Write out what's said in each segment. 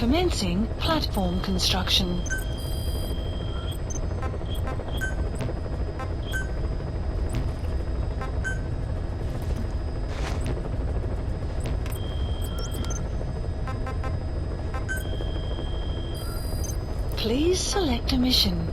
Commencing platform construction. Please select a mission.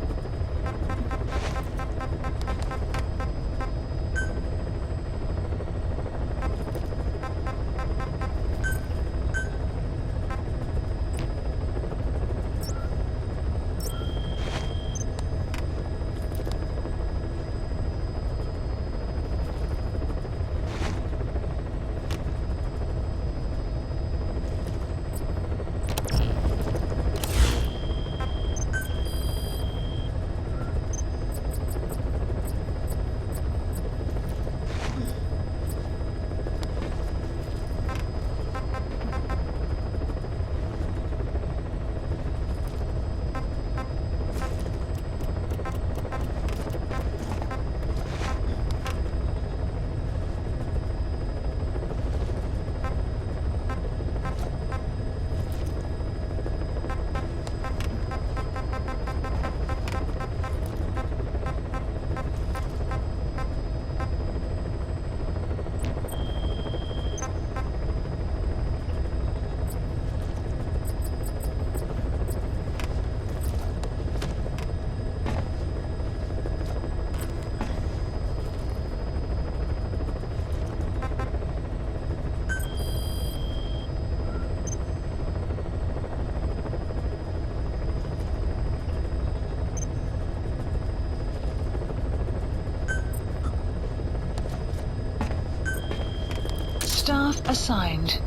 Staff assigned.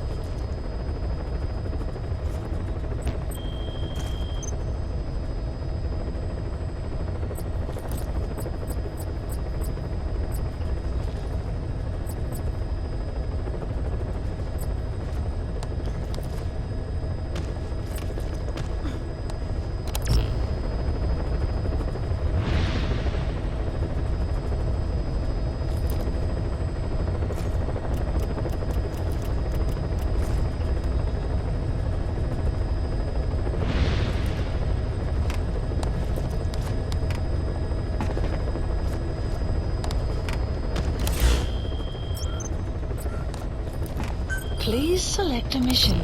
Please select a mission.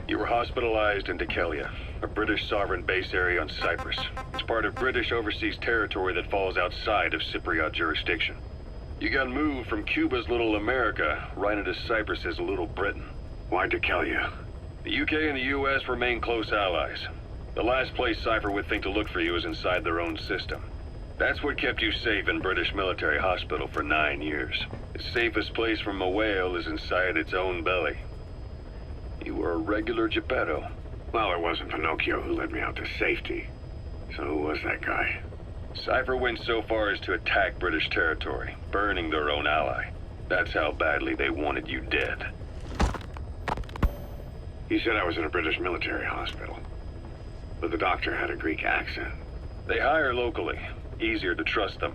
You were hospitalized in Dekelia, a British sovereign base area on Cyprus. It's part of British overseas territory that falls outside of Cypriot jurisdiction. You got moved from Cuba's Little America right into Cyprus's Little Britain. Why Dekelia? The UK and the US remain close allies. The last place Cypher would think to look for you is inside their own system. That's what kept you safe in British military hospital for 9 years. The safest place from a whale is inside its own belly. You were a regular Geppetto. Well, it wasn't Pinocchio who led me out to safety. So who was that guy? Cypher went so far as to attack British territory, burning their own ally. That's how badly they wanted you dead. He said I was in a British military hospital. But the doctor had a Greek accent. They hire locally. Easier to trust them.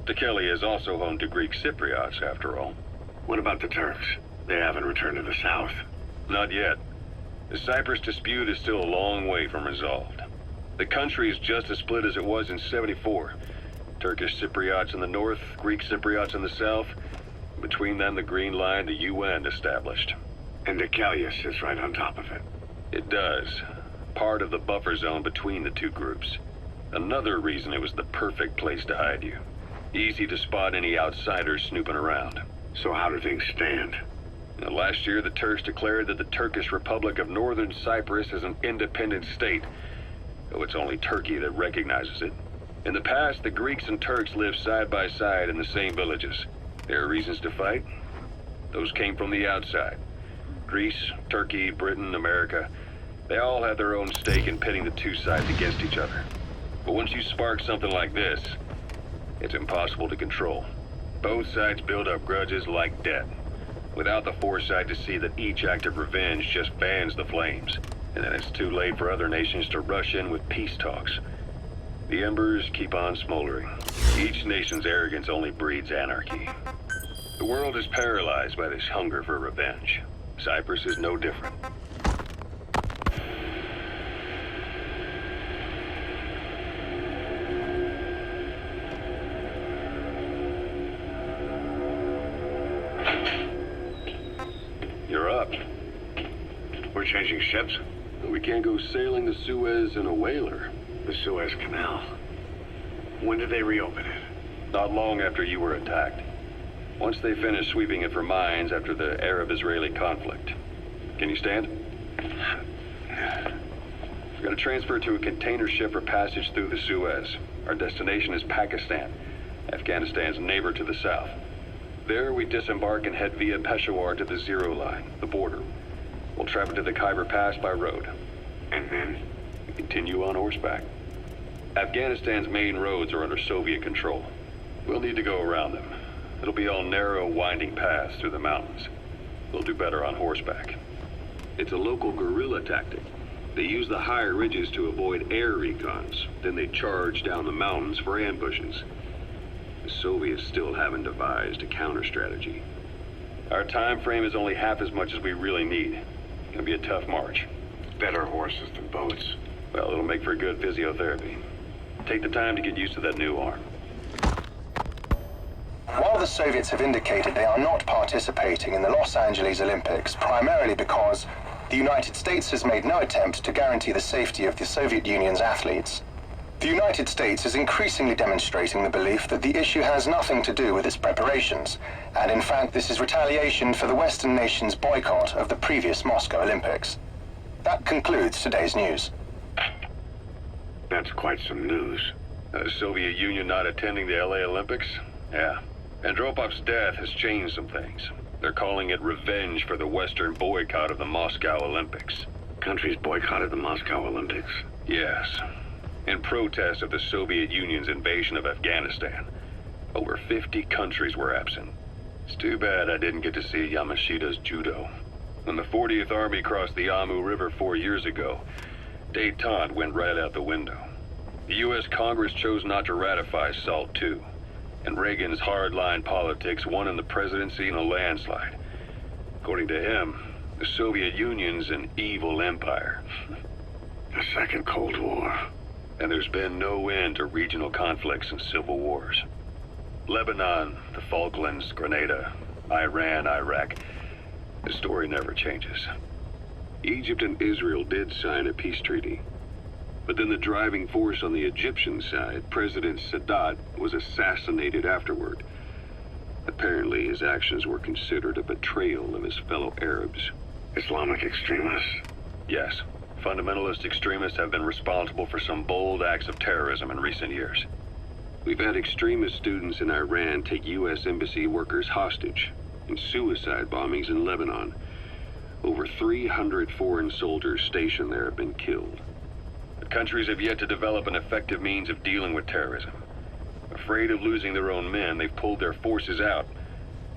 Dekelia is also home to Greek Cypriots, after all. What about the Turks? They haven't returned to the south. Not yet. The Cyprus dispute is still a long way from resolved. The country is just as split as it was in '74. Turkish Cypriots in the north, Greek Cypriots in the south. Between them, the Green Line, the UN established. And Dekelia sits right on top of it. It does. Part of the buffer zone between the two groups. Another reason it was the perfect place to hide you. Easy to spot any outsiders snooping around. So how do things stand? Last year, the Turks declared that the Turkish Republic of Northern Cyprus is an independent state, though it's only Turkey that recognizes it. In the past, the Greeks and Turks lived side by side in the same villages. There are reasons to fight. Those came from the outside. Greece, Turkey, Britain, America, they all had their own stake in pitting the two sides against each other. But once you spark something like this, it's impossible to control. Both sides build up grudges like debt, without the foresight to see that each act of revenge just fans the flames, and then it's too late for other nations to rush in with peace talks. The embers keep on smoldering. Each nation's arrogance only breeds anarchy. The world is paralyzed by this hunger for revenge. Cyprus is no different. You're up. We're changing ships? We can't go sailing the Suez in a whaler. The Suez Canal. When did they reopen it? Not long after you were attacked. Once they finished sweeping it for mines after the Arab-Israeli conflict. Can you stand? We're going to transfer to a container ship for passage through the Suez. Our destination is Pakistan, Afghanistan's neighbor to the south. There we disembark and head via Peshawar to the Zero Line, the border. We'll travel to the Khyber Pass by road. And then? We continue on horseback. Afghanistan's main roads are under Soviet control. We'll need to go around them. It'll be all narrow, winding paths through the mountains. We'll do better on horseback. It's a local guerrilla tactic. They use the higher ridges to avoid air recons. Then they charge down the mountains for ambushes. The Soviets still haven't devised a counter-strategy. Our time frame is only half as much as we really need. It's gonna be a tough march. Better horses than boats. Well, it'll make for good physiotherapy. Take the time to get used to that new arm. While the Soviets have indicated they are not participating in the Los Angeles Olympics, primarily because the United States has made no attempt to guarantee the safety of the Soviet Union's athletes, the United States is increasingly demonstrating the belief that the issue has nothing to do with its preparations, and in fact this is retaliation for the Western nations' boycott of the previous Moscow Olympics. That concludes today's news. That's quite some news. The Soviet Union not attending the LA Olympics? Yeah. Andropov's death has changed some things. They're calling it revenge for the Western boycott of the Moscow Olympics. Countries boycotted the Moscow Olympics? Yes. In protest of the Soviet Union's invasion of Afghanistan. Over 50 countries were absent. It's too bad I didn't get to see Yamashita's judo. When the 40th Army crossed the Amu River 4 years ago, détente went right out the window. The U.S. Congress chose not to ratify SALT II. And Reagan's hardline politics won him the presidency in a landslide. According to him, the Soviet Union's an evil empire. The Second Cold War. And there's been no end to regional conflicts and civil wars. Lebanon, the Falklands, Grenada, Iran, Iraq. The story never changes. Egypt and Israel did sign a peace treaty. But then the driving force on the Egyptian side, President Sadat, was assassinated afterward. Apparently, his actions were considered a betrayal of his fellow Arabs. Islamic extremists? Yes. Fundamentalist extremists have been responsible for some bold acts of terrorism in recent years. We've had extremist students in Iran take U.S. embassy workers hostage, and suicide bombings in Lebanon. Over 300 foreign soldiers stationed there have been killed. Countries have yet to develop an effective means of dealing with terrorism. Afraid of losing their own men, they've pulled their forces out,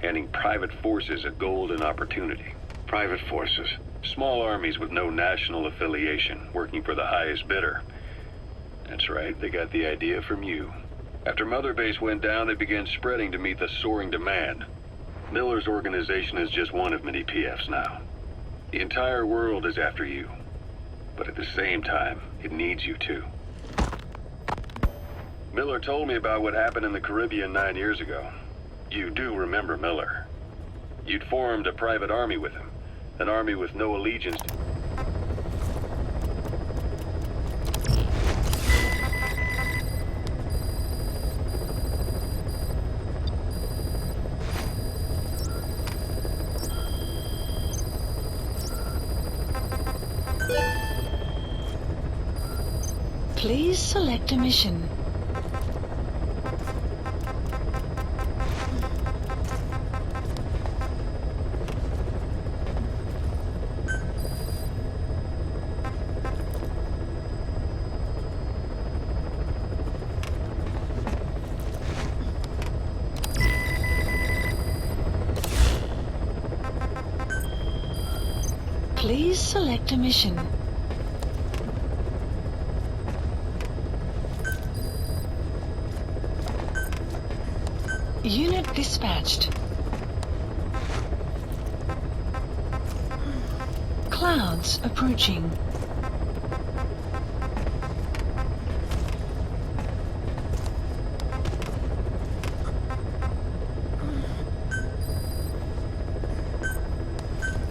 handing private forces a golden opportunity. Private forces? Small armies with no national affiliation, working for the highest bidder. That's right, they got the idea from you. After Mother Base went down, they began spreading to meet the soaring demand. Miller's organization is just one of many PFs now. The entire world is after you. But at the same time, it needs you too. Miller told me about what happened in the Caribbean 9 years ago. You do remember Miller. You'd formed a private army with him. An army with no allegiance. Please select a mission. select a mission. Unit dispatched. Clouds approaching.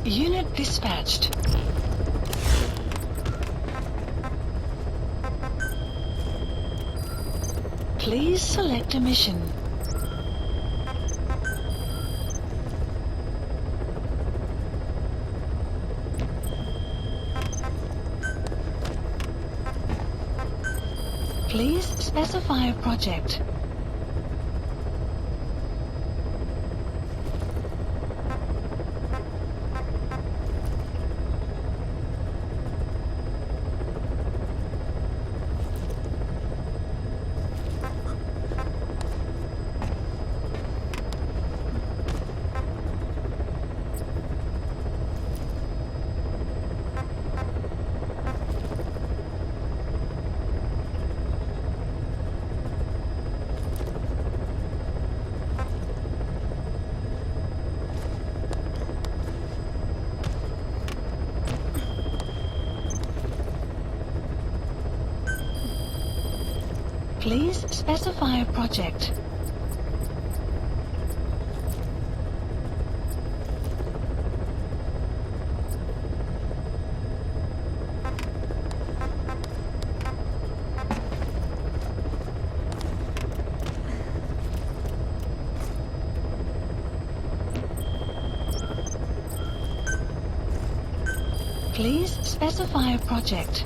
Unit dispatched. Please select a mission. Please specify a project. Please specify a project. Please specify a project.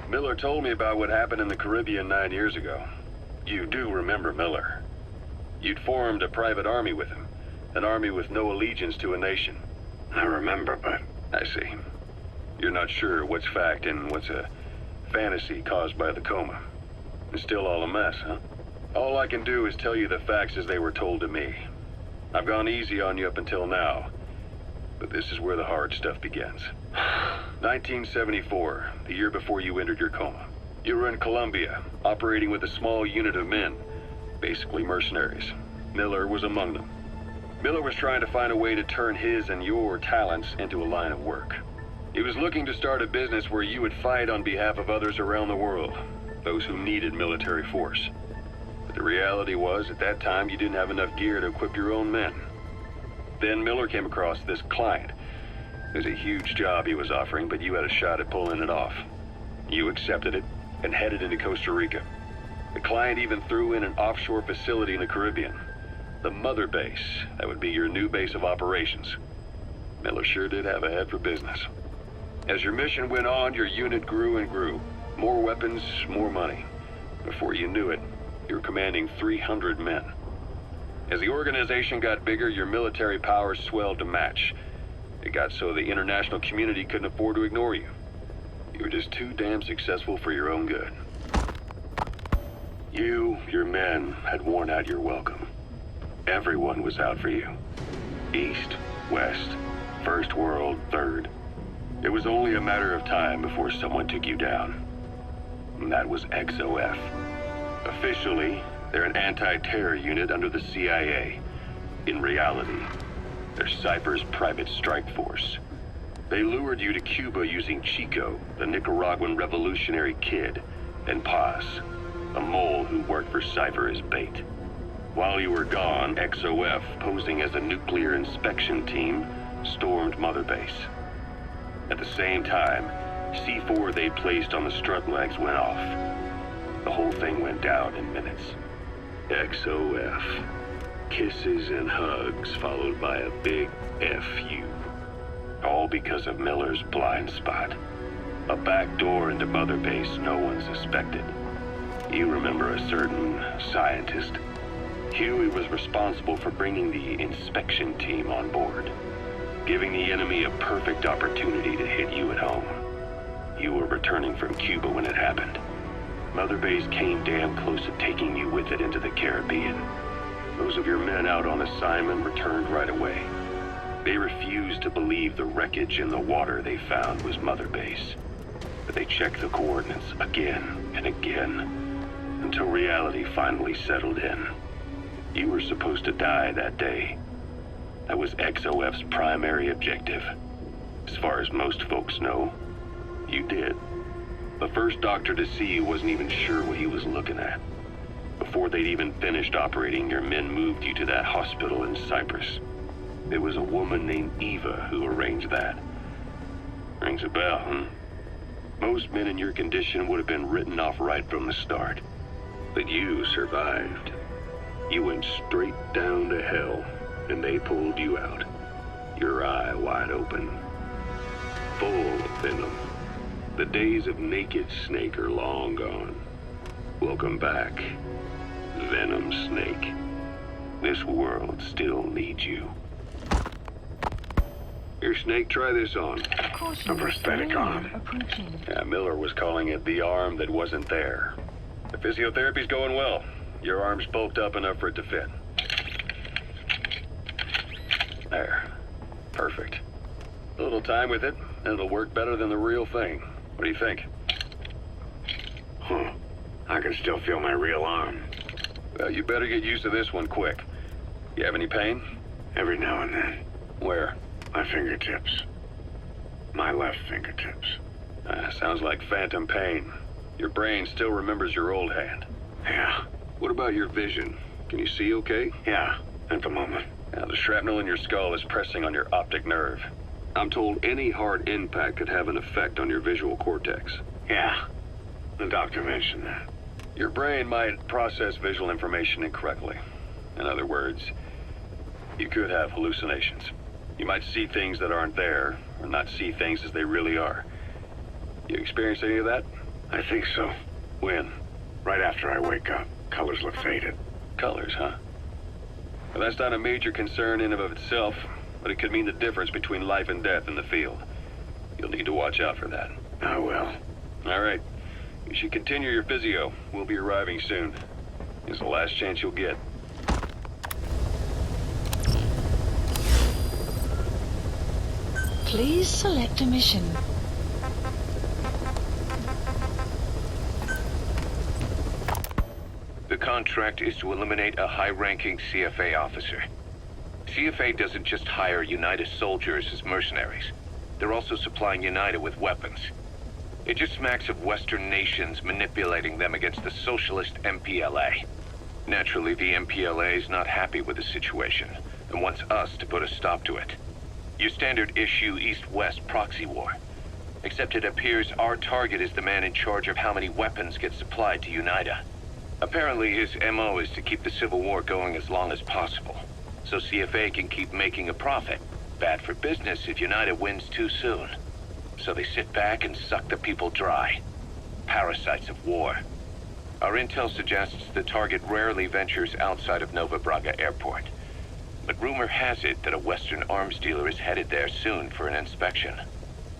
Miller told me about what happened in the Caribbean 9 years ago. You do remember Miller. You'd formed a private army with him. An army with no allegiance to a nation. I remember, but... I see. You're not sure what's fact and what's a fantasy caused by the coma. It's still all a mess, huh? All I can do is tell you the facts as they were told to me. I've gone easy on you up until now, but this is where the hard stuff begins. 1974, the year before you entered your coma. You were in Colombia, operating with a small unit of men, basically mercenaries. Miller was among them. Miller was trying to find a way to turn his and your talents into a line of work. He was looking to start a business where you would fight on behalf of others around the world, those who needed military force. But the reality was, at that time, you didn't have enough gear to equip your own men. Then Miller came across this client. It was a huge job he was offering, but you had a shot at pulling it off. You accepted it and headed into Costa Rica. The client even threw in an offshore facility in the Caribbean. The mother base, that would be your new base of operations. Miller sure did have a head for business. As your mission went on, your unit grew and grew. More weapons, more money. Before you knew it, you were commanding 300 men. As the organization got bigger, your military powers swelled to match. It got so the international community couldn't afford to ignore you. You were just too damn successful for your own good. You, your men, had worn out your welcome. Everyone was out for you. East, West, First World, Third. It was only a matter of time before someone took you down. And that was XOF. Officially, they're an anti-terror unit under the CIA. In reality, they're Cypher's private strike force. They lured you to Cuba using Chico, the Nicaraguan revolutionary kid, and Paz, a mole who worked for Cypher as bait. While you were gone, XOF, posing as a nuclear inspection team, stormed Mother Base. At the same time, C4 they placed on the strut legs went off. The whole thing went down in minutes. XOF. Kisses and hugs followed by a big F.U. All because of Miller's blind spot. A back door into Mother Base no one suspected. You remember a certain scientist. Huey was responsible for bringing the inspection team on board, giving the enemy a perfect opportunity to hit you at home. You were returning from Cuba when it happened. Mother Base came damn close to taking you with it into the Caribbean. Those of your men out on assignment returned right away. They refused to believe the wreckage in the water they found was Mother Base. But they checked the coordinates again and again, until reality finally settled in. You were supposed to die that day. That was XOF's primary objective. As far as most folks know, you did. The first doctor to see you wasn't even sure what he was looking at. Before they'd even finished operating, your men moved you to that hospital in Cyprus. It was a woman named Eva who arranged that. Rings a bell, huh? Most men in your condition would have been written off right from the start. But you survived. You went straight down to hell, and they pulled you out. Your eye wide open. Full of venom. The days of naked Snake are long gone. Welcome back, Venom Snake. This world still needs you. Here, Snake, try this on. Caution, A prosthetic arm. approaching. Yeah, Miller was calling it the arm that wasn't there. The physiotherapy's going well. Your arm's bulked up enough for it to fit. There. Perfect. A little time with it, and it'll work better than the real thing. What do you think? Huh. I can still feel my real arm. Well, you better get used to this one quick. You have any pain? Every now and then. Where? My fingertips. My left fingertips. Sounds like phantom pain. Your brain still remembers your old hand. Yeah. What about your vision? Can you see okay? Yeah. At the moment. Now, the shrapnel in your skull is pressing on your optic nerve. I'm told any hard impact could have an effect on your visual cortex. Yeah. The doctor mentioned that. Your brain might process visual information incorrectly. In other words, you could have hallucinations. You might see things that aren't there, or not see things as they really are. You experience any of that? I think so. When? Right after I wake up. Colors look faded. Colors, huh? Well, that's not a major concern in and of itself, but it could mean the difference between life and death in the field. You'll need to watch out for that. I will. All right. You should continue your physio. We'll be arriving soon. It's the last chance you'll get. Please select a mission. The contract is to eliminate a high-ranking CFA officer. CFA doesn't just hire United soldiers as mercenaries. They're also supplying United with weapons. It just smacks of Western nations manipulating them against the socialist MPLA. Naturally, the MPLA is not happy with the situation and wants us to put a stop to it. Your standard issue East-West proxy war. Except it appears our target is the man in charge of how many weapons get supplied to UNITA. Apparently his MO is to keep the Civil War going as long as possible, so CFA can keep making a profit. Bad for business if UNITA wins too soon. So they sit back and suck the people dry. Parasites of war. Our intel suggests the target rarely ventures outside of Nova Braga Airport. But rumor has it that a Western arms dealer is headed there soon for an inspection.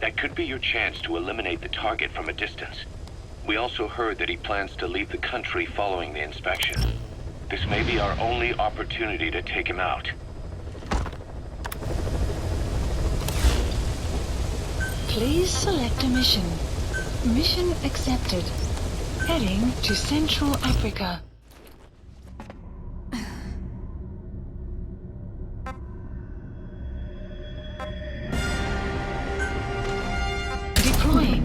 That could be your chance to eliminate the target from a distance. We also heard that he plans to leave the country following the inspection. This may be our only opportunity to take him out. Please select a mission. Mission accepted. Heading to Central Africa. Deploying.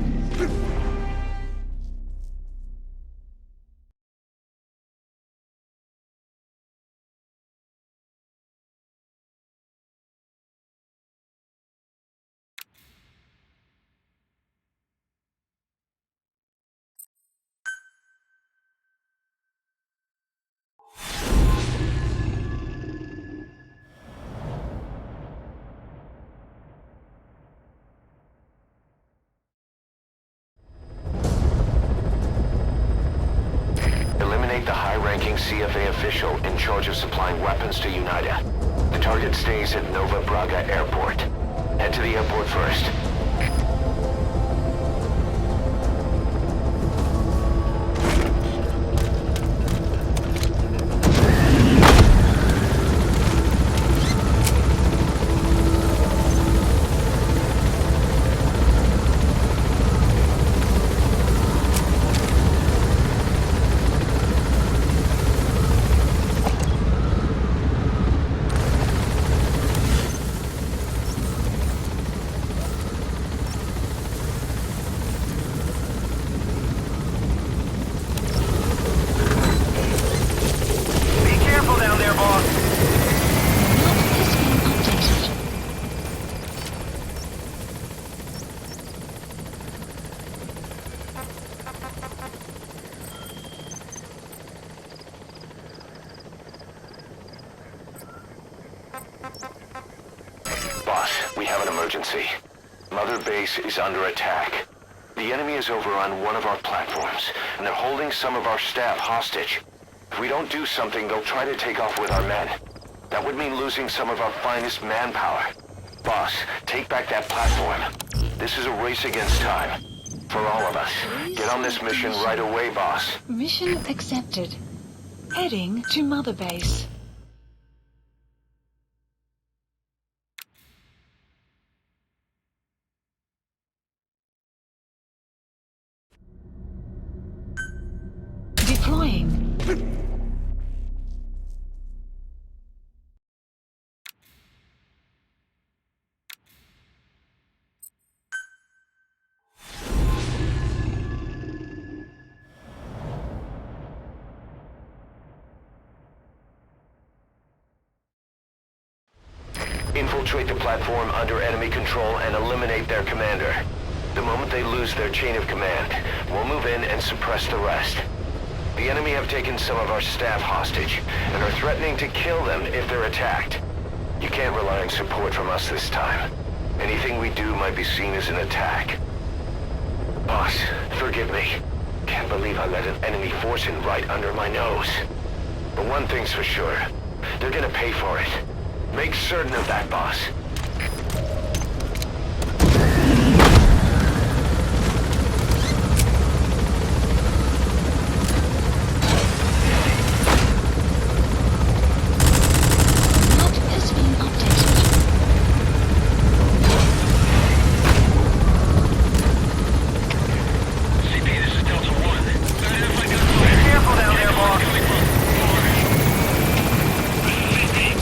Eliminate the high-ranking CFA official in charge of supplying weapons to United. The target stays at Nova Braga Airport. Head to the airport first. We have an emergency. Mother Base is under attack. The enemy is over on one of our platforms, and they're holding some of our staff hostage. If we don't do something, they'll try to take off with our men. That would mean losing some of our finest manpower. Boss, take back that platform. This is a race against time. For all of us. Get on this mission right away, boss. Mission accepted. Heading to Mother Base. Deploying. Infiltrate the platform under enemy control and eliminate their commander. The moment they lose their chain of command, we'll move in and suppress the rest. The enemy have taken some of our staff hostage and are threatening to kill them if they're attacked. You can't rely on support from us this time. Anything we do might be seen as an attack. Boss, forgive me. Can't believe I let an enemy force in right under my nose. But one thing's for sure. They're gonna pay for it. Make certain of that, boss.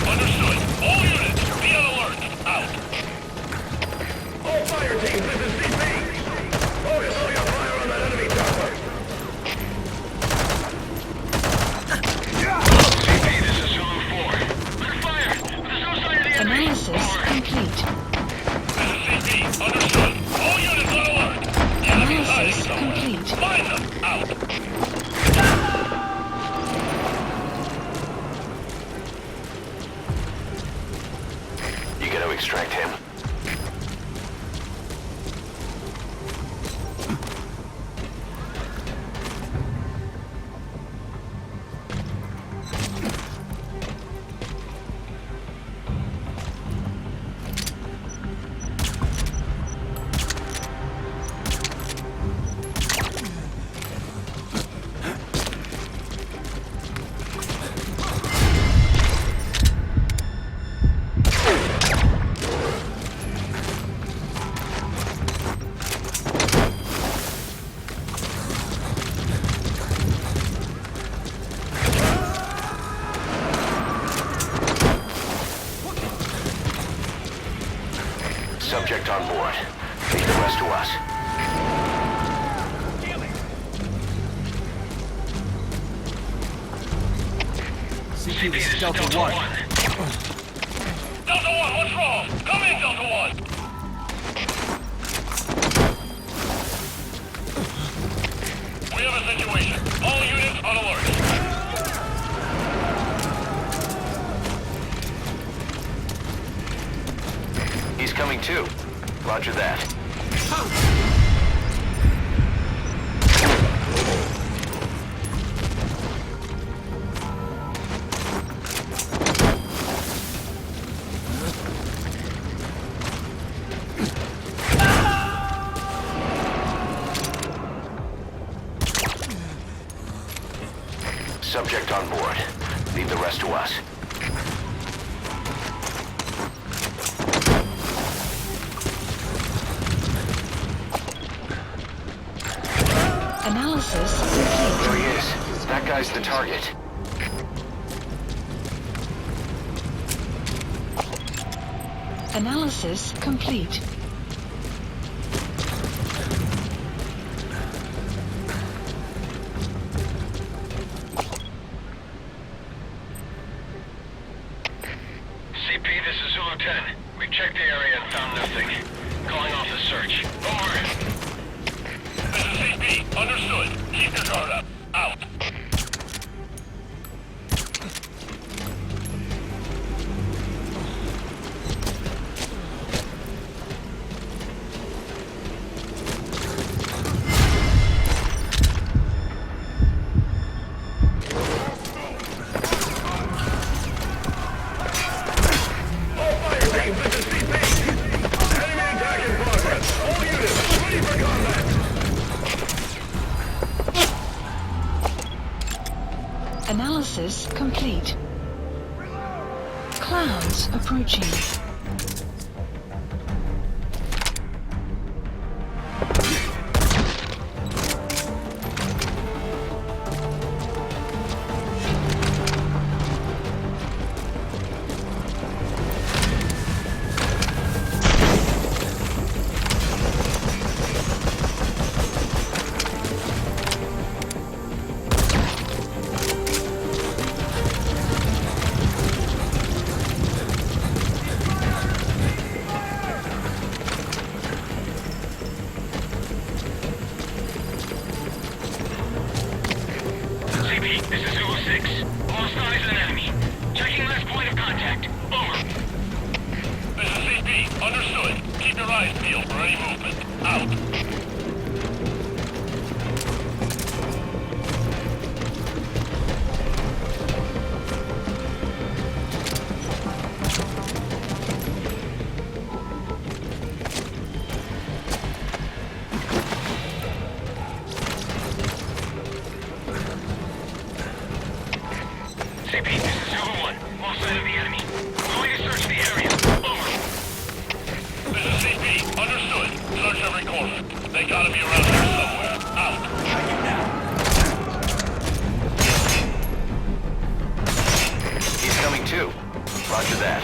Understood. All units, be on alert. subject on board. Leave the rest to us. CP, this is Delta 1. Delta 1, what's wrong? Come in, Delta 1! We have a situation. All units on alert. He's coming too. Roger that. Subject on board. Leave the rest to us. Analysis There he complete. is. That guy's the target. Analysis complete. CP, this is Zulu 10. We've checked the area and found nothing. Calling off the search. Over. This is CP. Understood. Keep your guard up. Out. Analysis complete. Clouds approaching. CP, this is Zulu 6. Lost eyes on enemy. Checking last point of contact. Over. This is CP. Understood. Keep your eyes peeled for any movement. Out. CP, this is Zulu 1. Lost sight of the enemy. Going to search the area. Over. This is CP. Understood. Search every corner. They gotta be around here somewhere. Out. He's coming too. Roger that.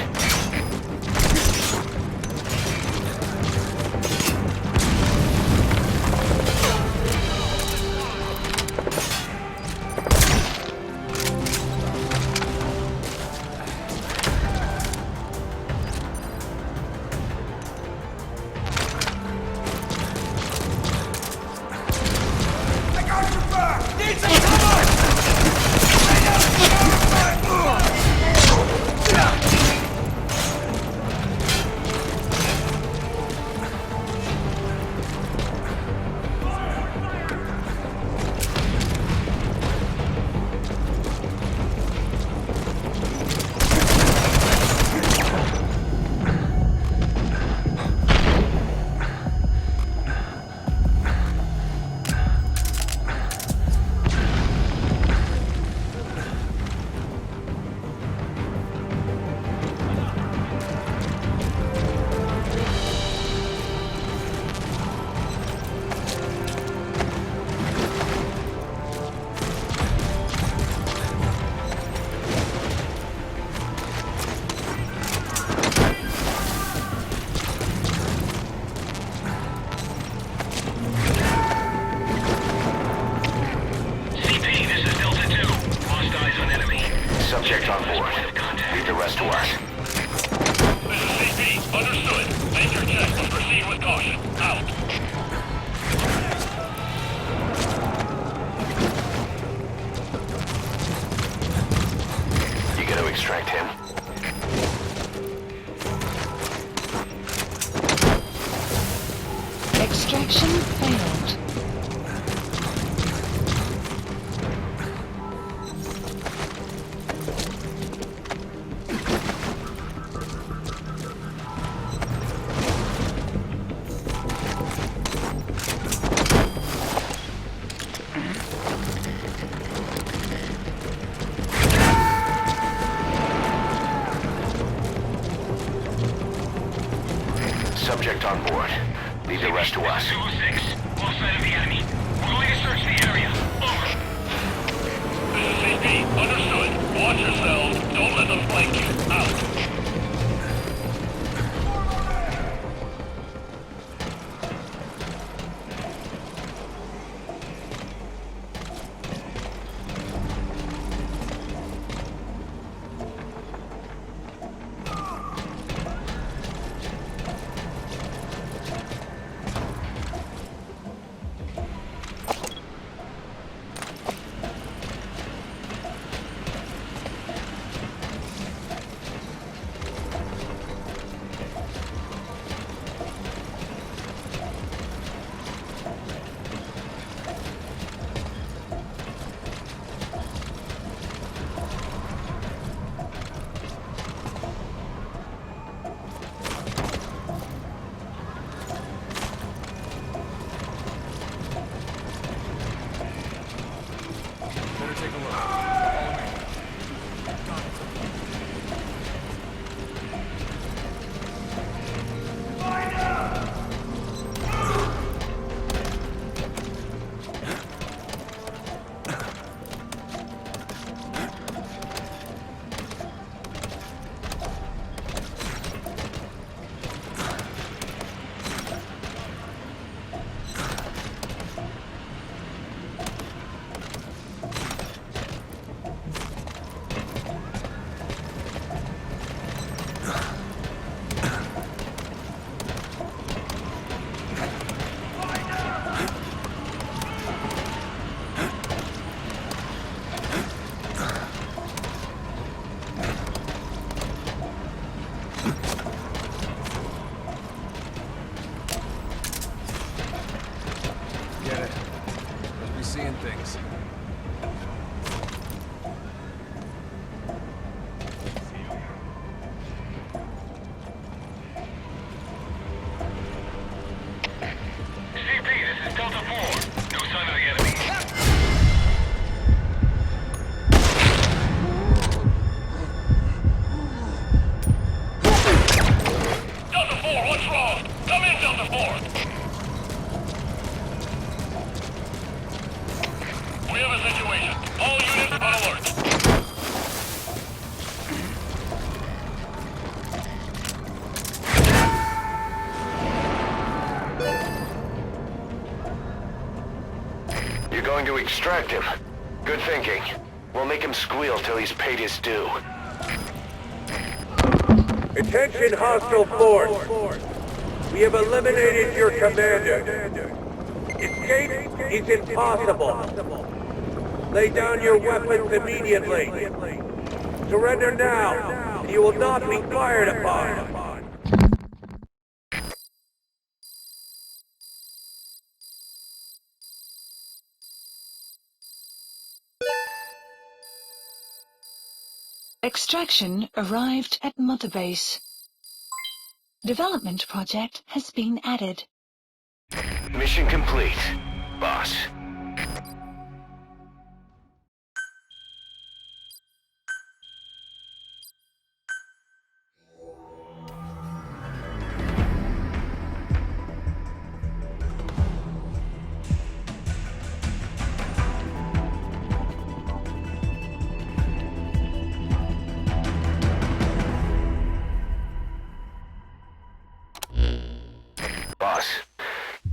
Extraction failed. Subject on board. Leave the rest to us. 206, lost sight of the enemy. We're going to search the area. Over. This is CP. Understood. Watch yourselves. Don't let them flank you. Out. Better take a look. Follow me. Get it. Must be seeing things. CP, this is Delta 4. No sign of the enemy. Delta 4, what's wrong? Come in, Delta 4. We have a situation. All units on alert. You're going to extract him. Good thinking. We'll make him squeal till he's paid his due. Attention hostile force! We have eliminated your commander. Escape is impossible. Lay down your weapons immediately. Surrender now, and you will not be fired upon. Extraction arrived at Mother Base. Development project has been added. Mission complete, boss. Boss,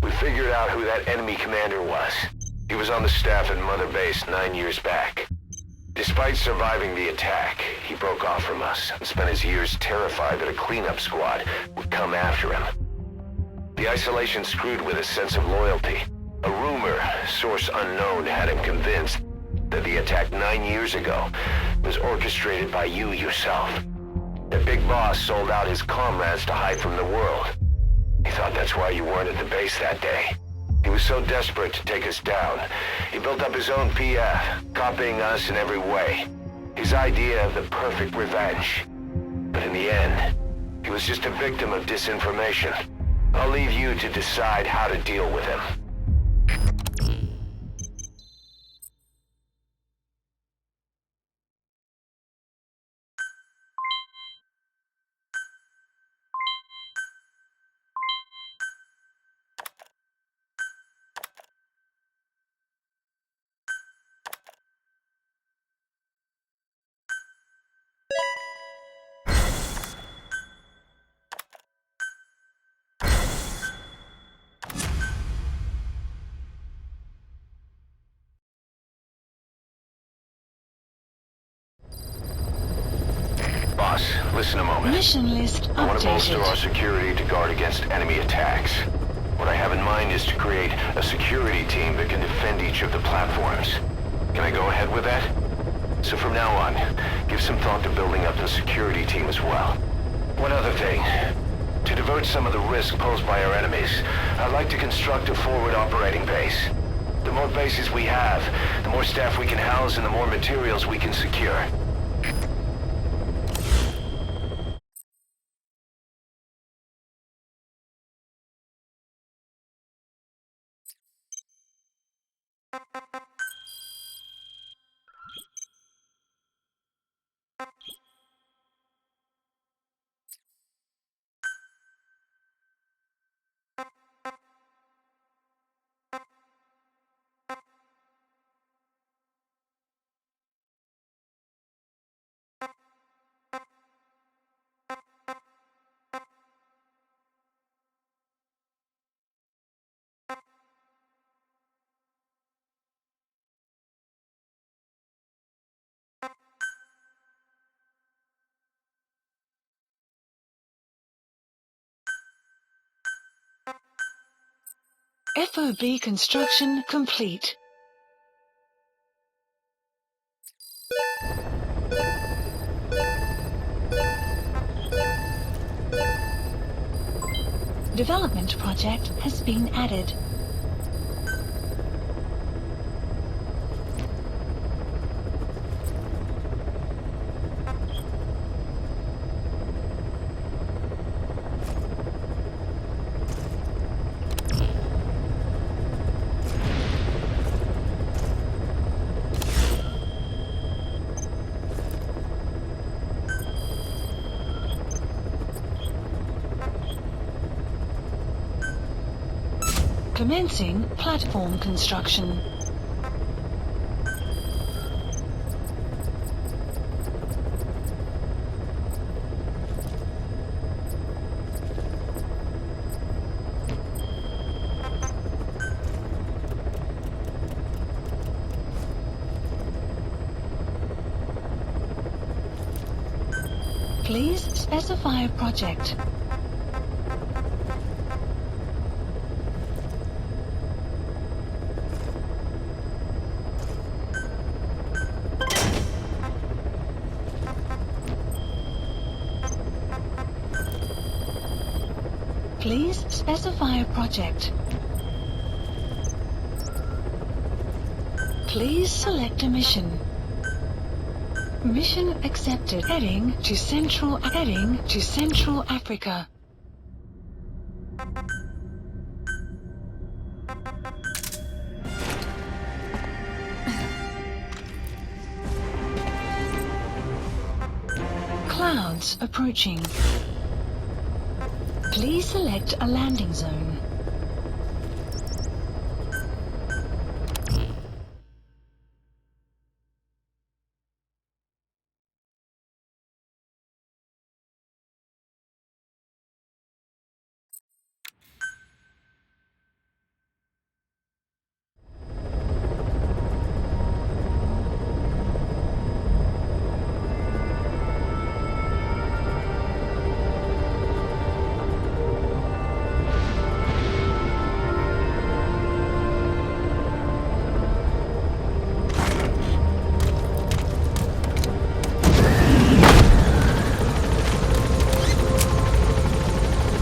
we figured out who that enemy commander was. He was on the staff at Mother Base 9 years back. Despite surviving the attack, he broke off from us and spent his years terrified that a cleanup squad would come after him. The isolation screwed with his sense of loyalty. A rumor, source unknown, had him convinced that the attack 9 years ago was orchestrated by you yourself. The big boss sold out his comrades to hide from the world. He thought that that's why you weren't at the base that day. He was so desperate to take us down, he built up his own PF, copying us in every way. His idea of the perfect revenge. But in the end, he was just a victim of disinformation. I'll leave you to decide how to deal with him. Boss, listen a moment. Mission list I want to bolster our updated. security to guard against enemy attacks. What I have in mind is to create a security team that can defend each of the platforms. Can I go ahead with that? So from now on, give some thought to building up the security team as well. One other thing. To divert some of the risk posed by our enemies, I'd like to construct a forward operating base. The more bases we have, the more staff we can house and the more materials we can secure. FOB construction complete. Development project has been added. Commencing platform construction. Please specify project. Please specify a project. Please select a mission. Mission accepted. Heading to Central Africa. Clouds approaching. Please select a landing zone.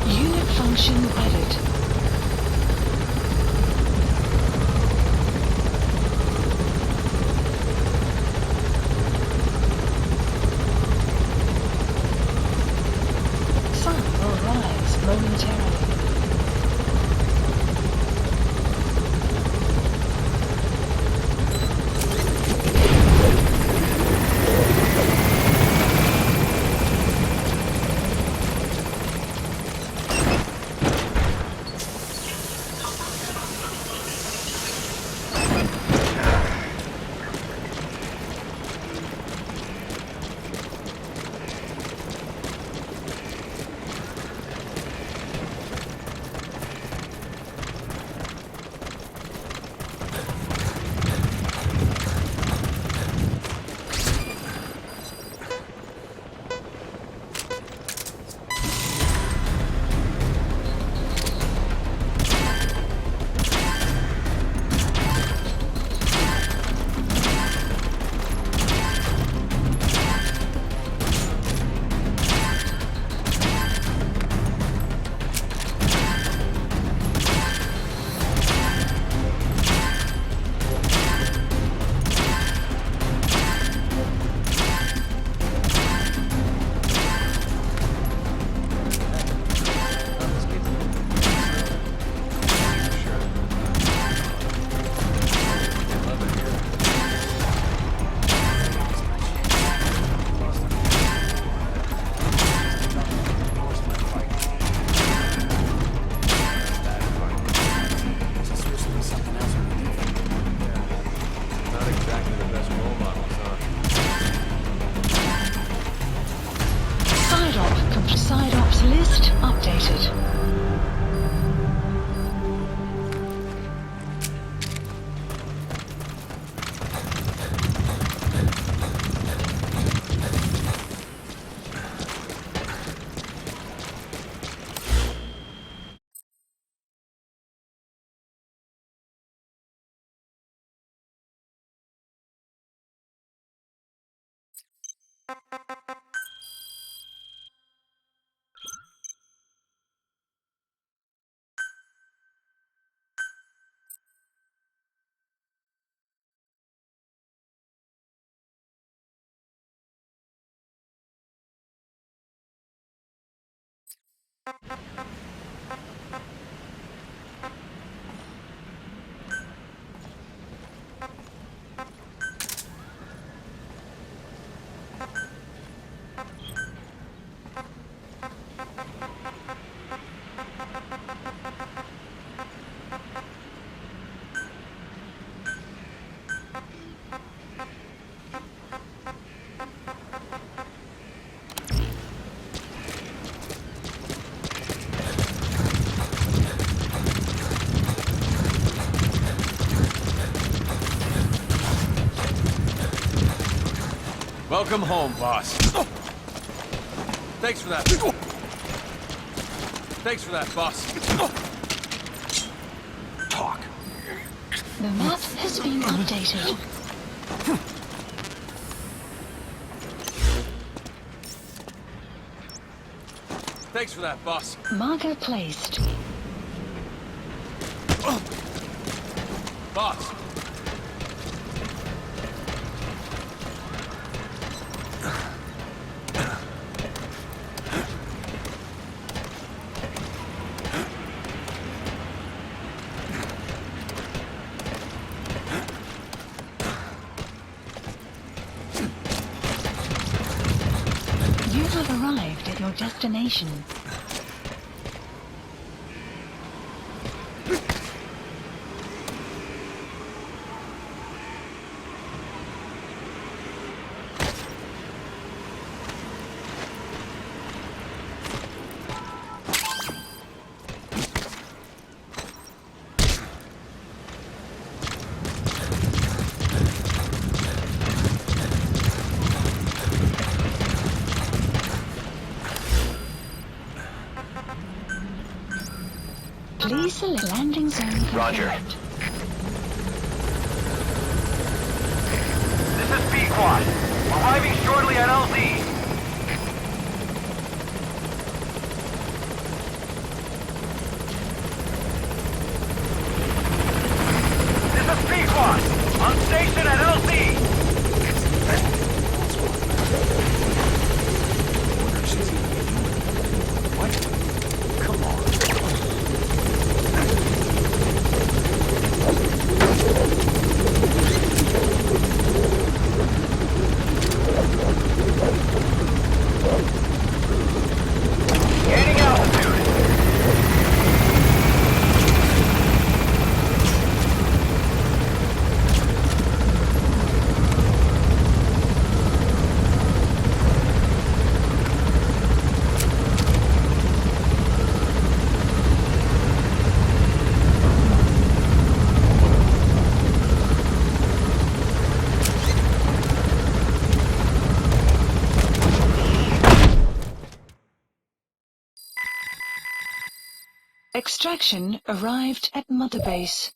Unit function added. Welcome home, boss. Thanks for that. Thanks for that, boss. Talk. The map has been updated. Thanks for that, boss. Marker placed. Boss. You have arrived at your destination. Please select landing zone. Roger. This is Pequod. Arriving shortly at LZ. This is Pequod. On station at LZ. What? Come on. Gaining altitude. Extraction arrived at Mother Base.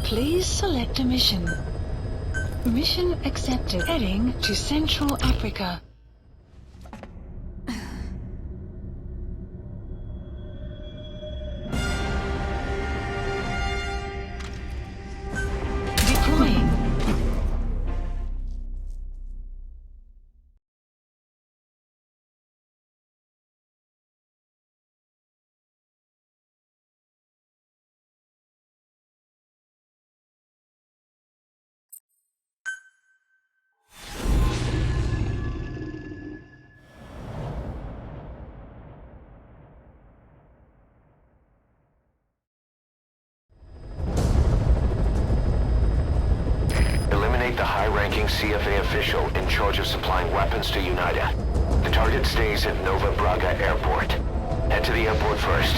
Please select a mission. Mission accepted. Heading to Central Africa. high-ranking CFA official in charge of supplying weapons to United. The target stays at Nova Braga Airport. Head to the airport first.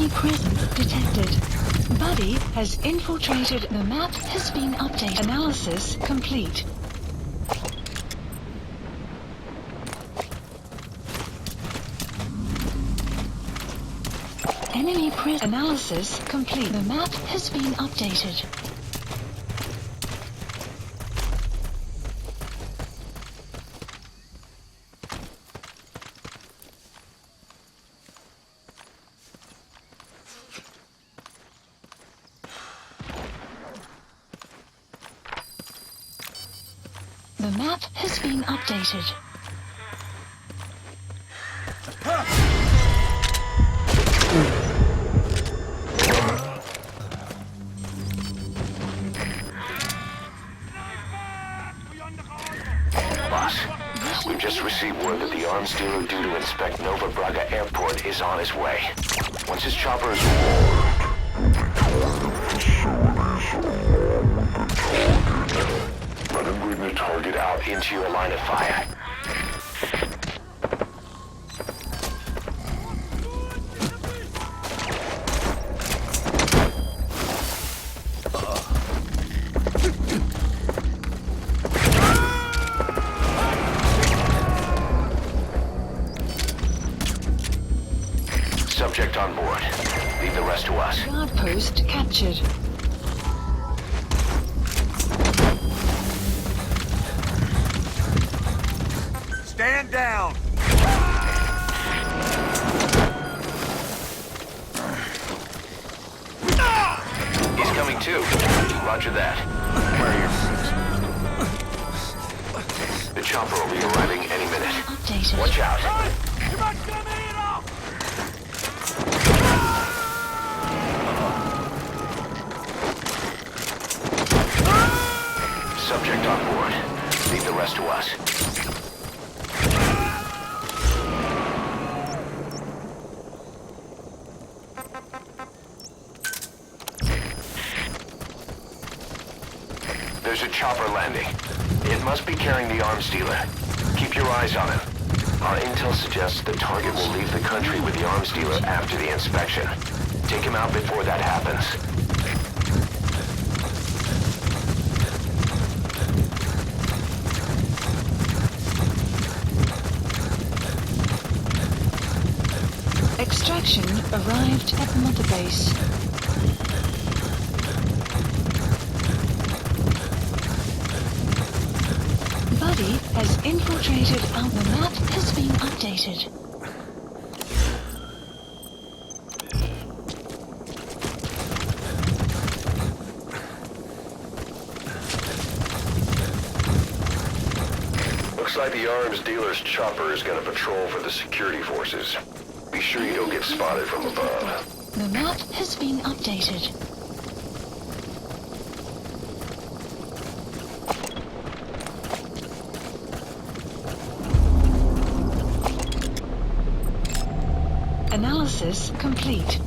Presence detected. Buddy has infiltrated. The map has been updated. Analysis complete. Enemy analysis complete. The map has been updated. The map has been updated. Boss, we've just received word that the arms dealer due to inspect Nova Braga Airport is on his way. Once his chopper is let him bring the target out into your line of fire. Subject on board. Leave the rest to us. Guard post captured. Stand down! He's coming too. Roger that. The chopper will be arriving any minute. Updated. Watch out. Subject on board. Leave the rest to us. There's a chopper landing. It must be carrying the arms dealer. Keep your eyes on him. Our intel suggests the target will leave the country with the arms dealer after the inspection. Take him out before that happens. Extraction arrived at Mother Base. Buddy has infiltrated out. The map has been updated. Looks like the arms dealer's chopper is gonna patrol for the security forces. Be sure you don't get spotted from above. The map has been updated. Analysis complete.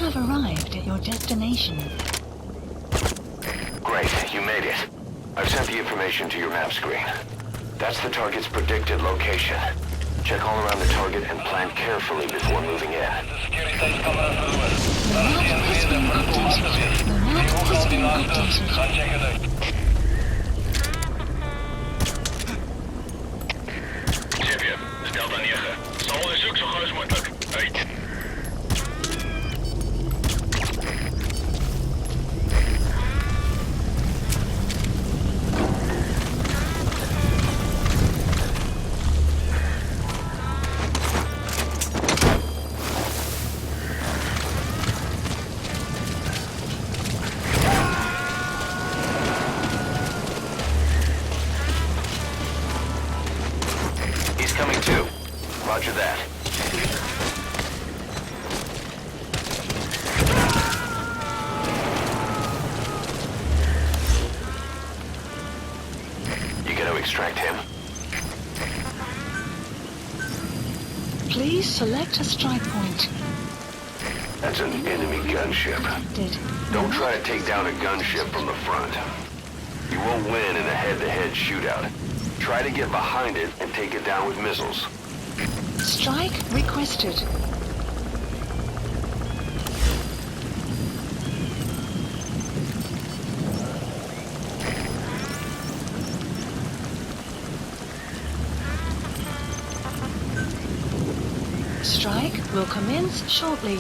have arrived at your destination. Great, you made it. I've sent the information to your map screen. That's the target's predicted location. Check all around the target and plan carefully before moving in. The map has been updated. The map has been updated. Xavier, stel dan 9. Zal onderzoek zo gauw als mogelijk. Uit. He's coming too. Roger that. You gonna extract him? Please select a strike point. That's an enemy gunship. Did. Don't try to take down a gunship from the front. You won't win in a head-to-head shootout. Try to get behind it and take it down with missiles. Strike requested. Strike will commence shortly.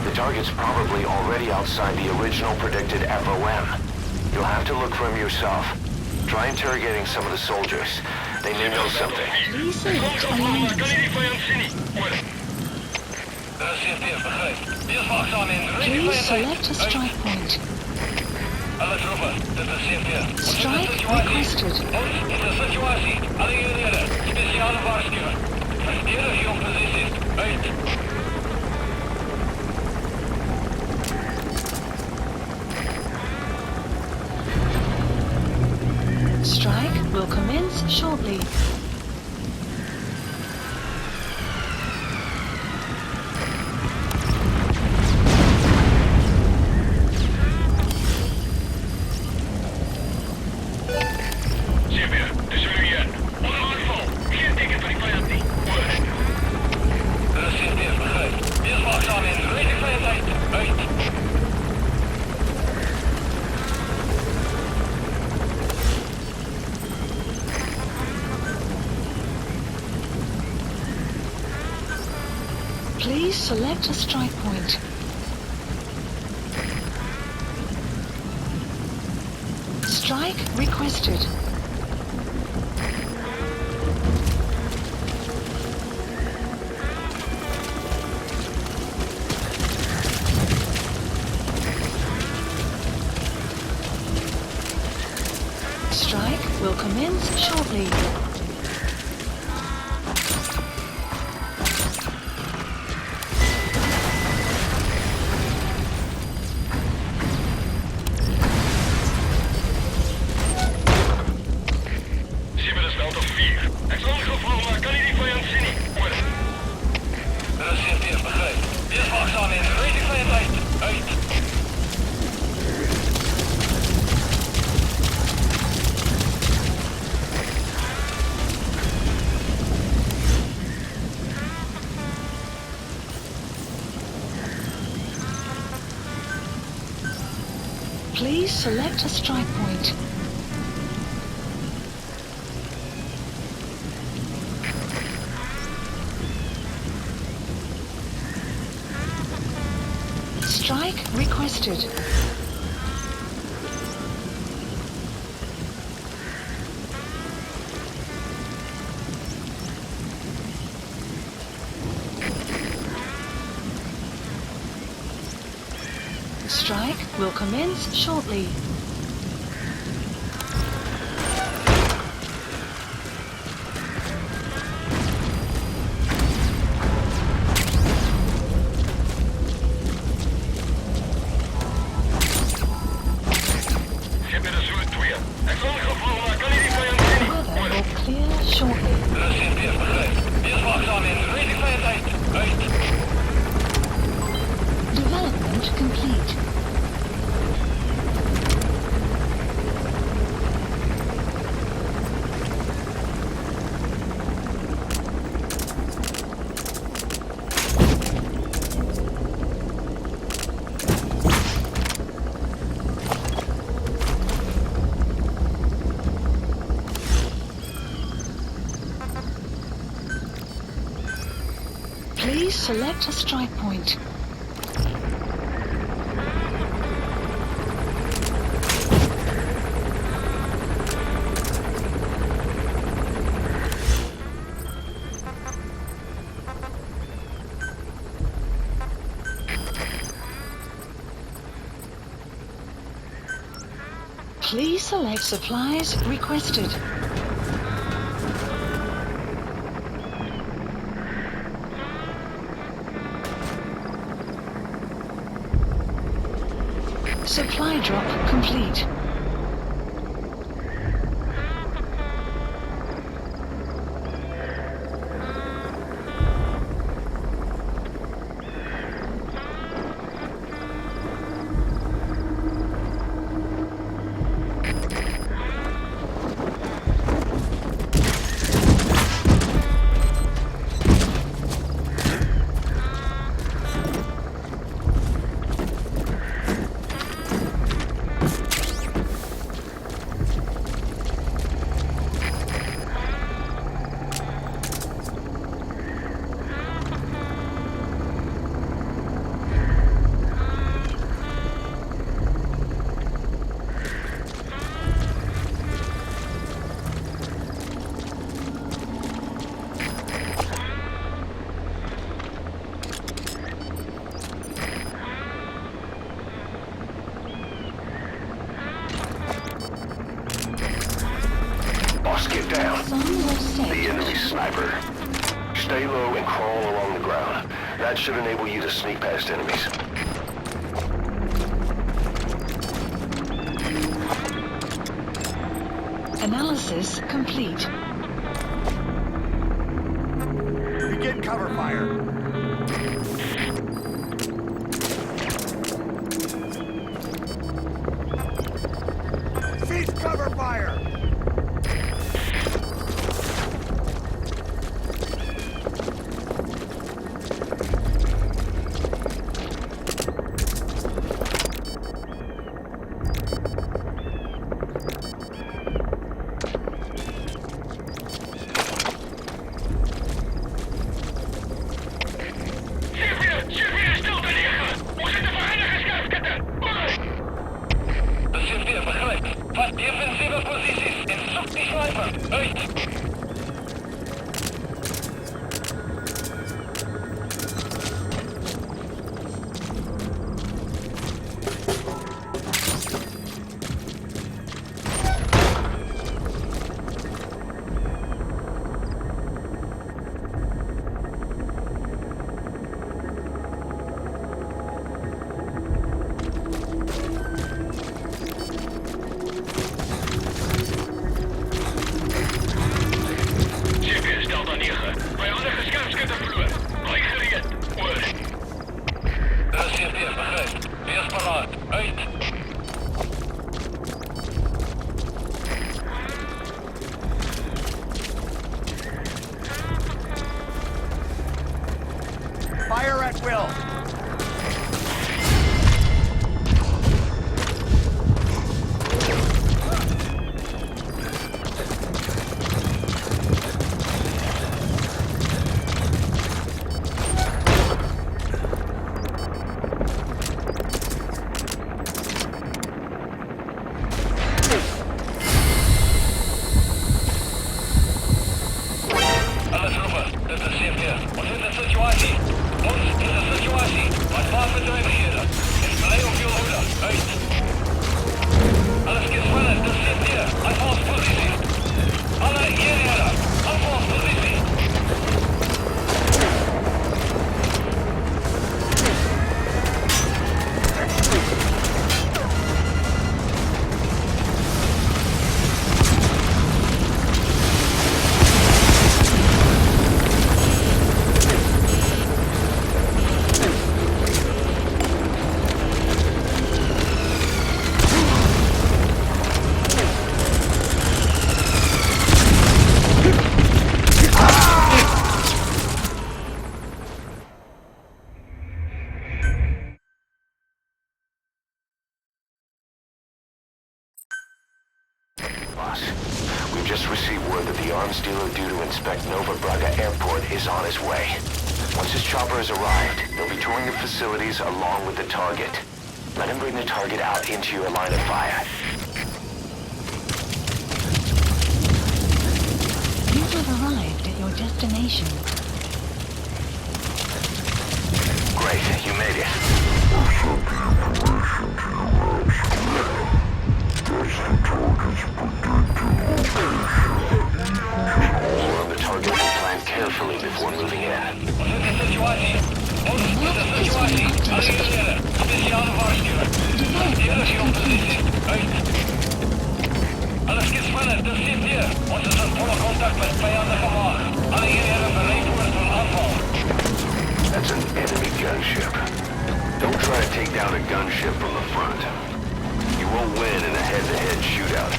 The target's probably already outside the original predicted FOM. You'll have to look for him yourself. Try interrogating some of the soldiers. They may know something. Please select alignment. Please select a strike point. Strike requested. Strike will commence shortly. Xavier, dit is Julien. Onder aanval. Geen teken van die vijand niet. Over. Dat is CFD, begrijp. Eerst wachtzaam in. Richting vijand uit. Uit. Please select a strike point. Strike requested. Strike will commence shortly. Please select a strike point. Strike requested. Strike will commence shortly. Weather will clear shortly. Please select a strike point. Please select supplies requested. Supply drop complete. Stay low and crawl along the ground. That should enable you to sneak past enemies. Analysis complete. Begin cover fire. Cease cover fire. Fire at will. We've just received word that the arms dealer due to inspect Nova Braga Airport is on his way. Once his chopper has arrived, he'll be touring the facilities along with the target. Let him bring the target out into your line of fire. You have arrived at your destination. Great, you made it. We'll run the target and plan carefully before moving in. Alles gespannt, das sind wir. Ons is in volle contact met vijanden gemaakt. Alle jullie hebben bereid worden voor aanval. That's an enemy gunship. Don't try to take down a gunship from the front. You won't win in a head-to-head shootout.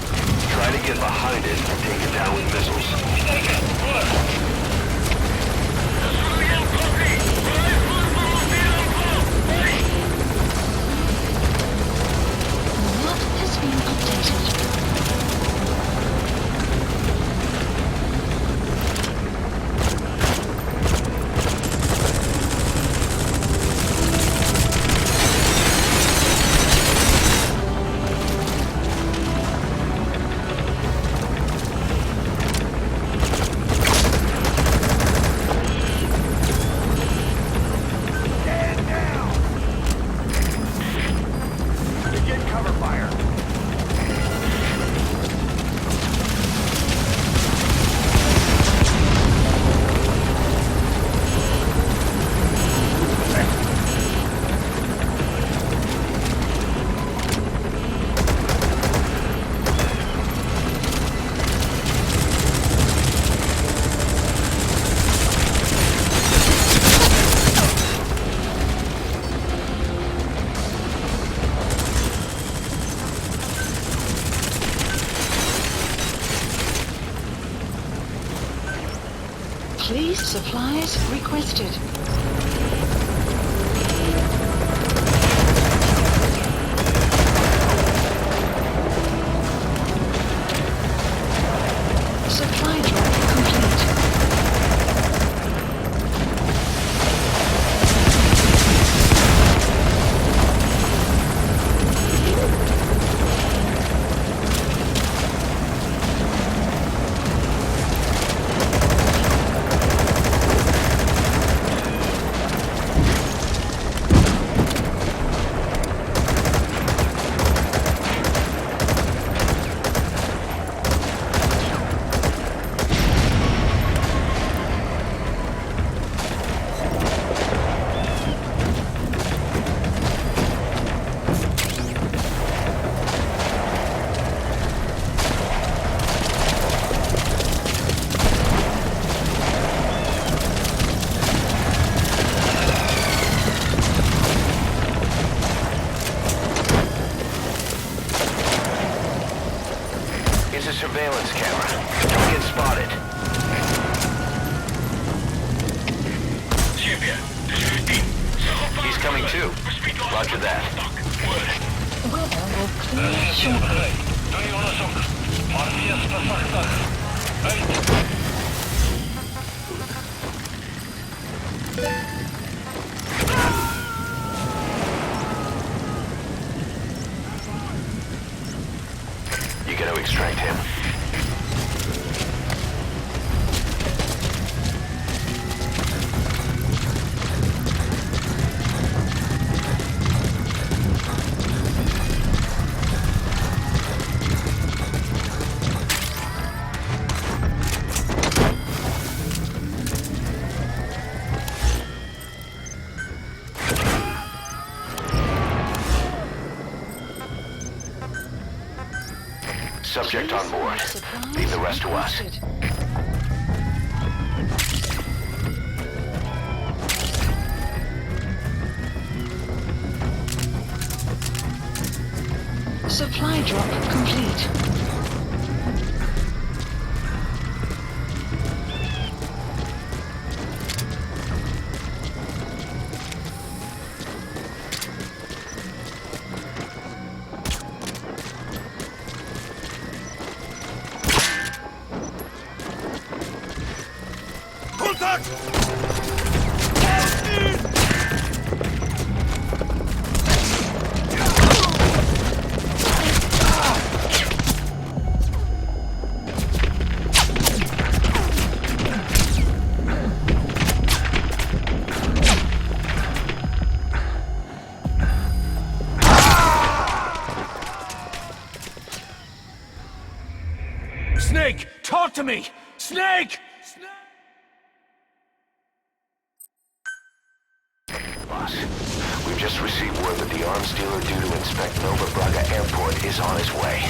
Try to get behind it and take it down with missiles. Take it, good. What has been updated? Please, supplies requested. Supply drop complete. Here's a surveillance camera. Don't get spotted. He's coming too. Roger that. Weather will clear shortly. You got to extract him. Subject on board. Leave the rest to us. Supply drop complete. talk to me! Snake! Boss, we've just received word that the arms dealer due to inspect Nova Braga Airport is on his way.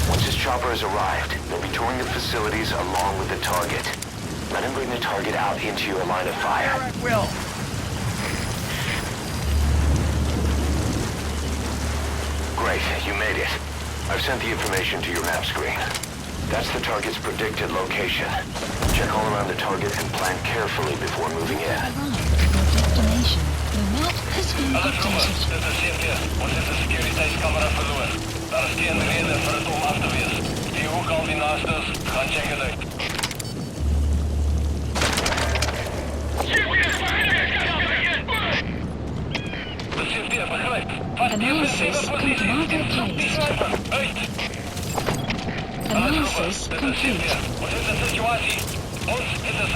Once his chopper has arrived, they'll be touring the facilities along with the target. Let him bring the target out into your line of fire. At will. Great, you made it. I've sent the information to your map screen. That's the target's predicted location. Check all around the target and plan carefully before moving in. Your destination. The map has been updated. Dit is CFT. Ons het 'n sekuriteitskamera verloor. Daar is geen rede vir dit om af te wees. Die hoek al die naaste is, gaan check dit uit. De CFT begryp. Analysis complete. Marker placed. Uit! Analysis complete. Ons het 'n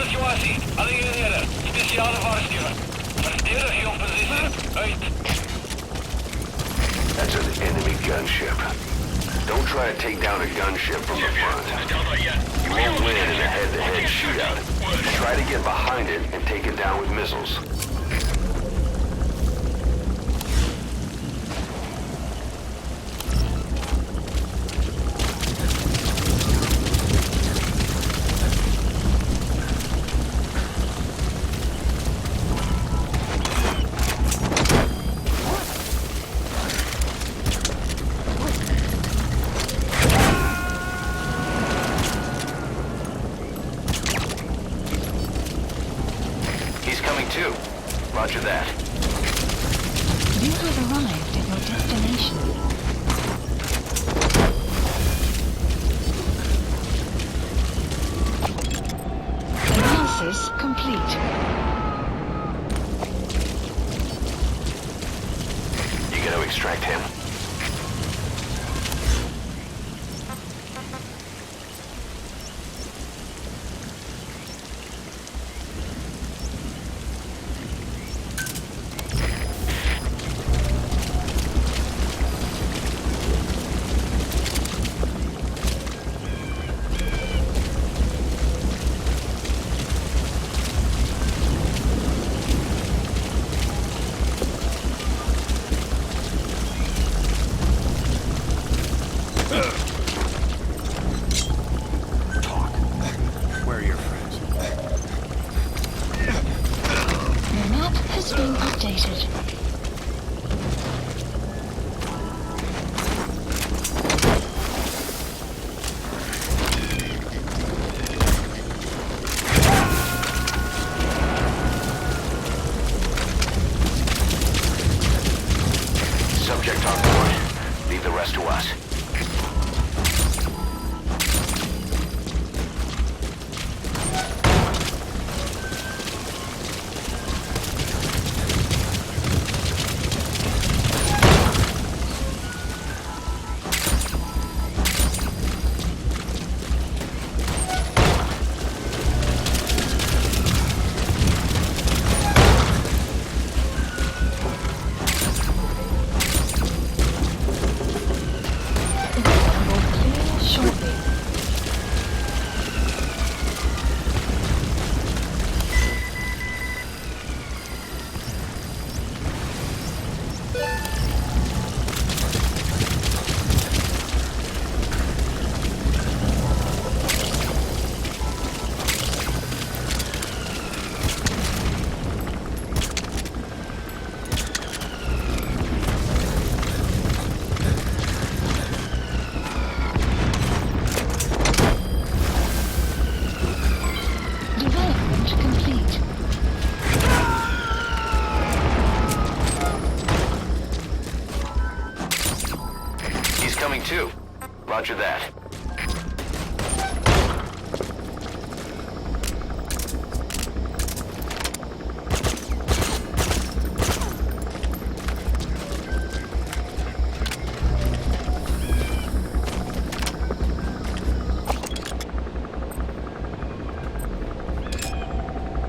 situasie. Alle eenhede. Spesiale waarskuwing. Verdedig jou posisie. Uit! That's an enemy gunship. Don't try to take down a gunship from the front. You won't win in a head-to-head shootout. Try to get behind it and take it down with missiles. Roger that. You have arrived at your destination. Analysis complete. You gonna extract him? Subject on board. Leave the rest to us. Too. Roger that.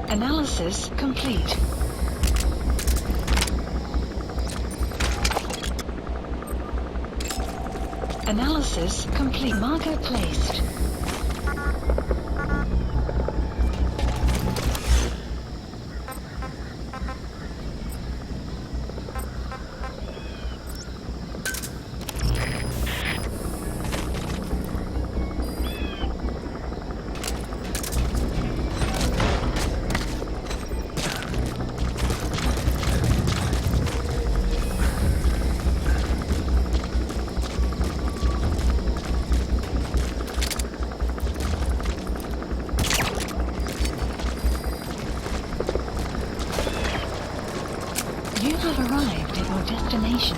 Analysis complete. Analysis complete. Marker placed. You have arrived at your destination.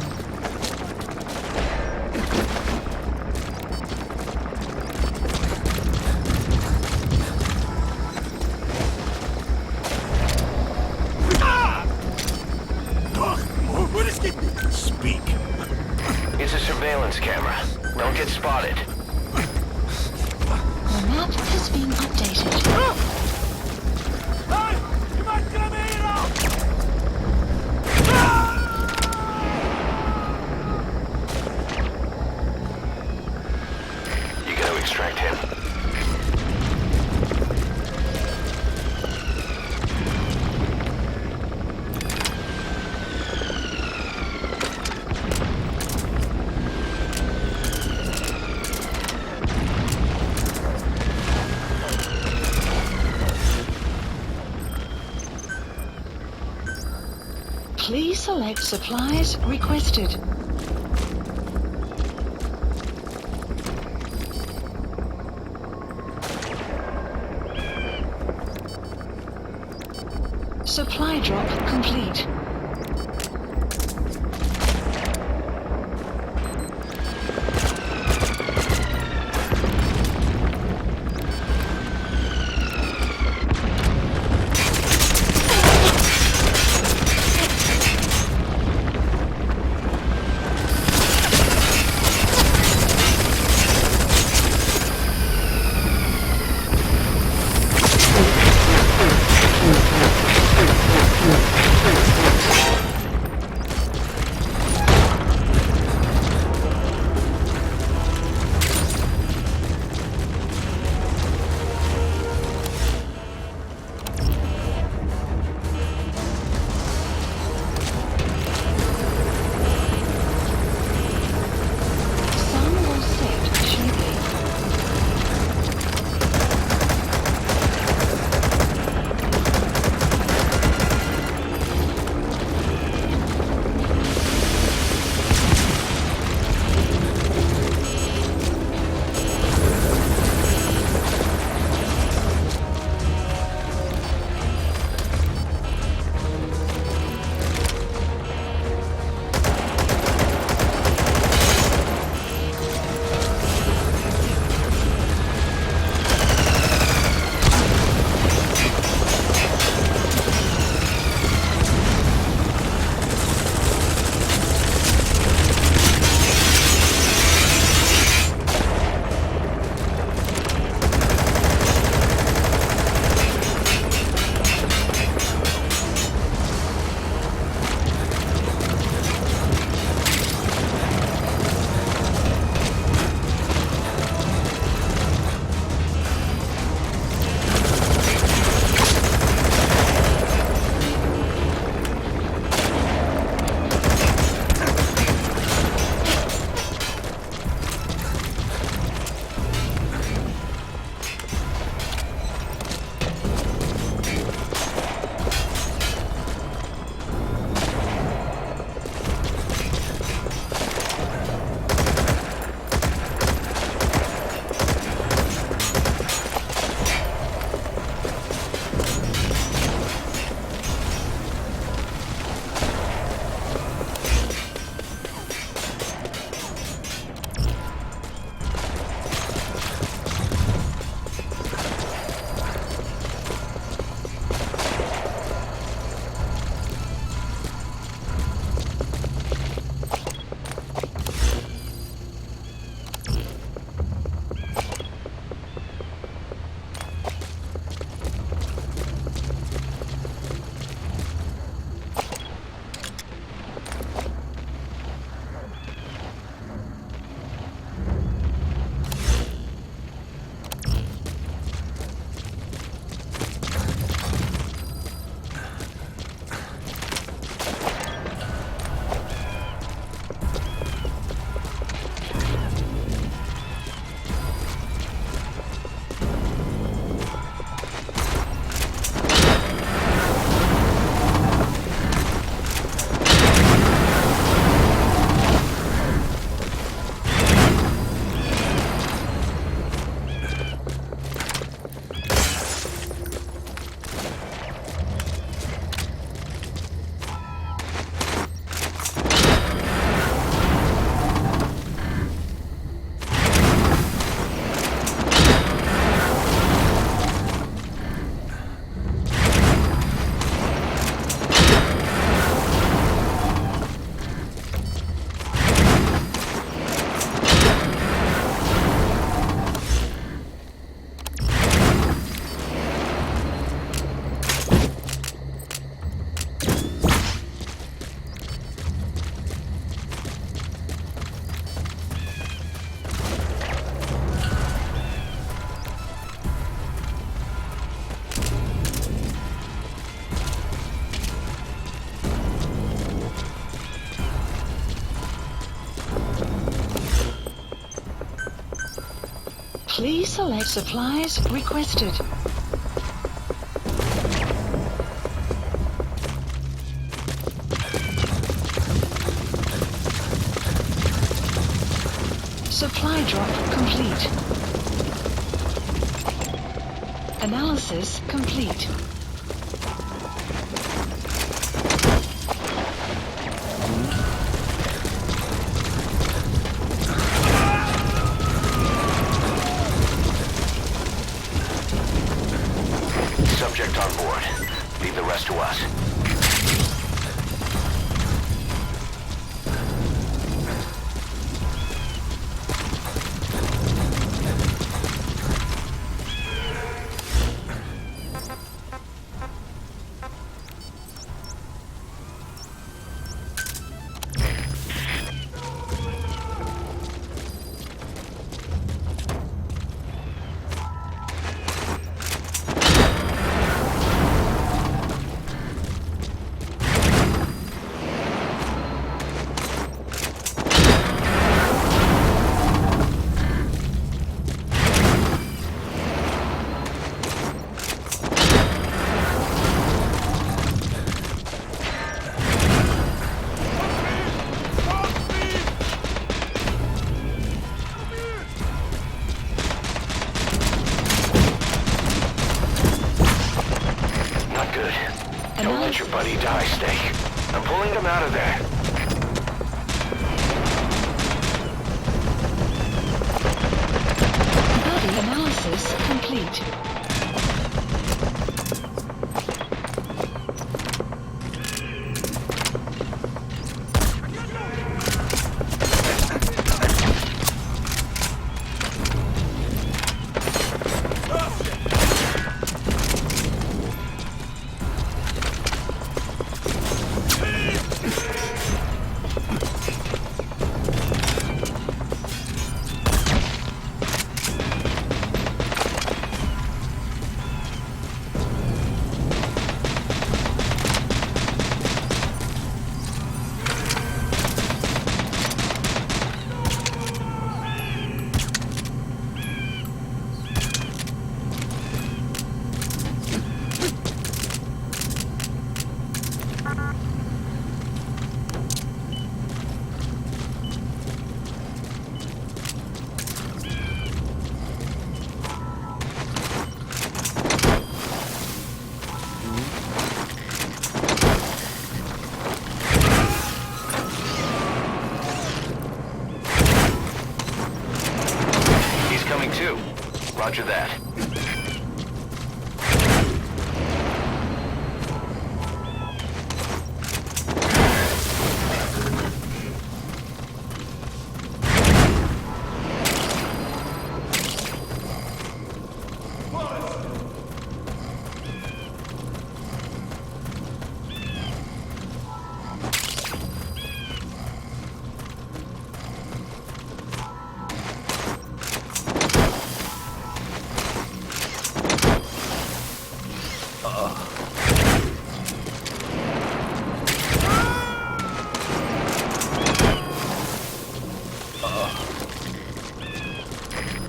Speak. It's a surveillance camera. Don't get spotted. The map has been updated. You gotta extract him. Please select supplies requested. Supply drop complete. Please select supplies requested. Supply drop complete. Analysis complete. Subject on board. Leave the rest to us. Don't let your buddy die, Snake. I'm pulling them out of there. Body analysis complete. Roger that.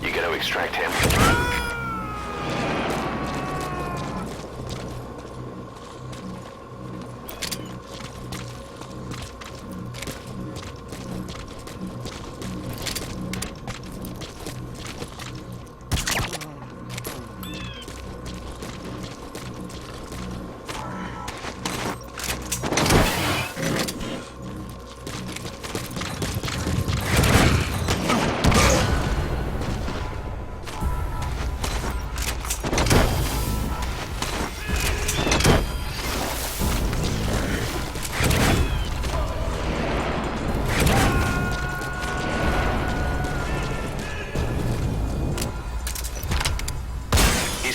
You gotta extract him.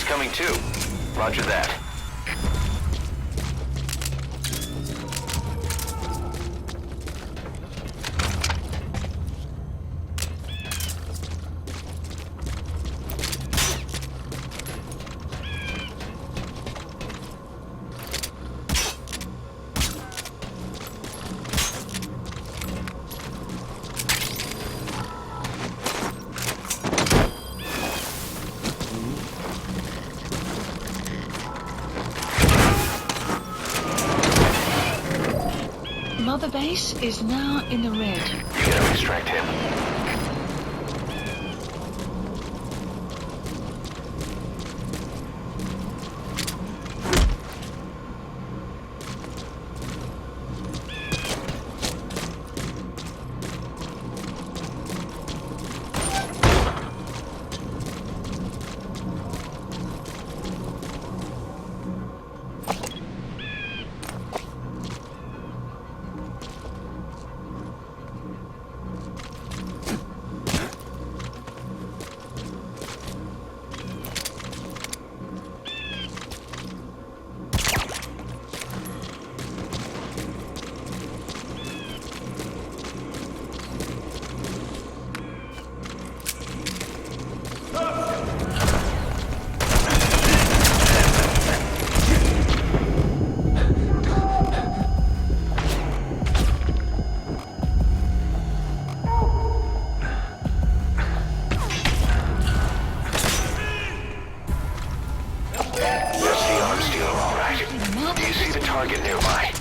Coming too. Roger that. Mother Base is now in the red. You gotta extract him. Target nearby.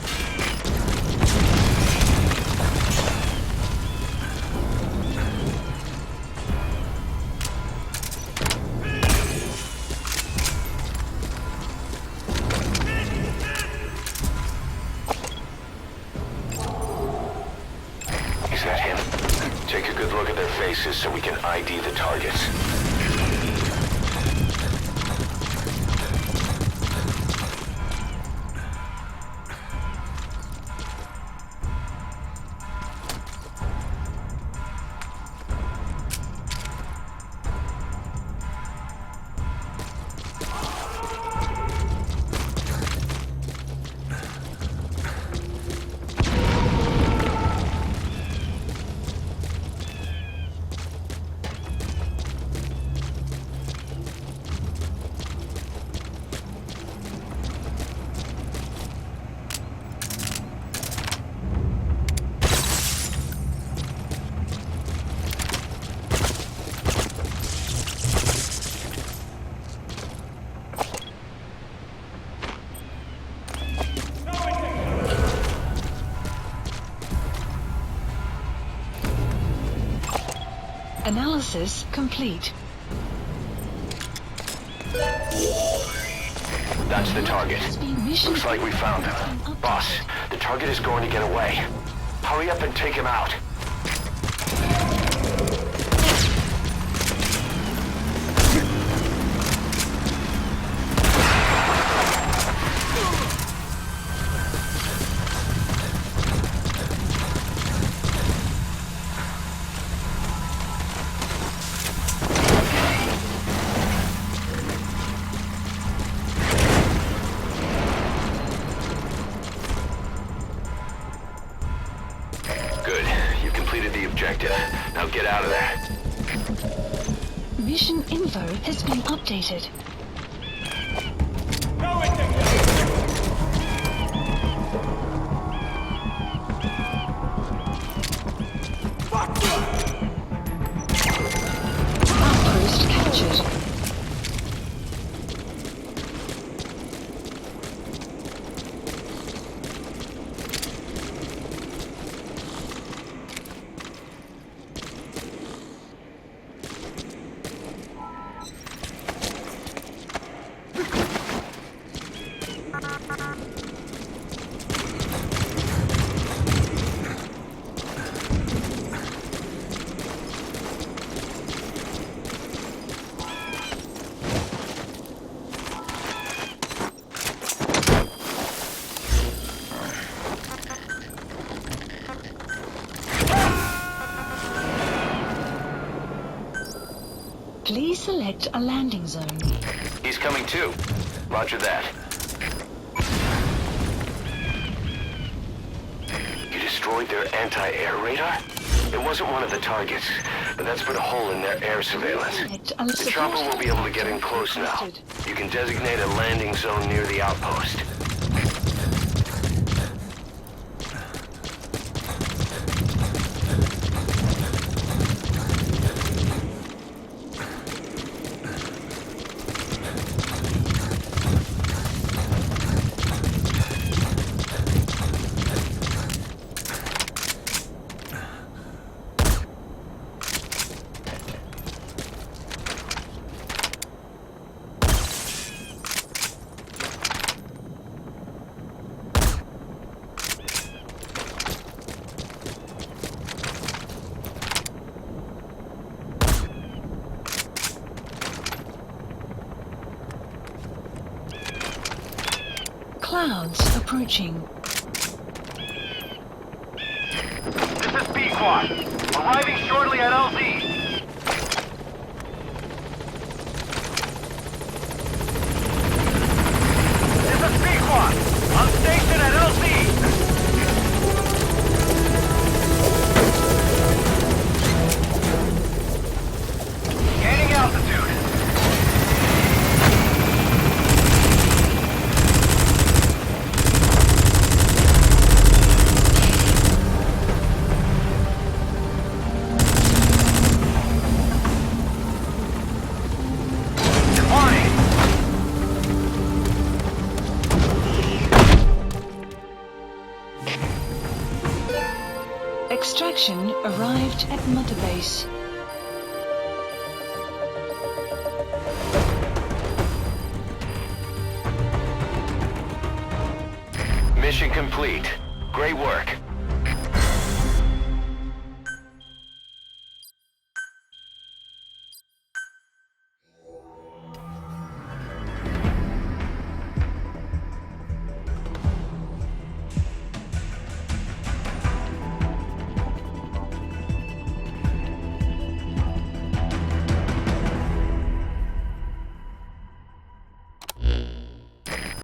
Is that him? Take a good look at their faces so we can ID the targets. Analysis complete. That's the target. Looks like we found him. Boss, the target is going to get away. Hurry up and take him out. Good. You completed the objective. Now get out of there. Mission info has been updated. Outpost captured. Please select a landing zone. He's coming too. Roger that. You destroyed their anti-air radar? It wasn't one of the targets, but that's put a hole in their air surveillance. The chopper will be able to get in close now. You can designate a landing zone near the outpost. Clouds approaching. This is B-Quad. Arriving shortly at LZ. This is B-Quad. On station at LZ. Gaining altitude. Declining. Extraction arrived at Mother Base. Mission complete. Great work.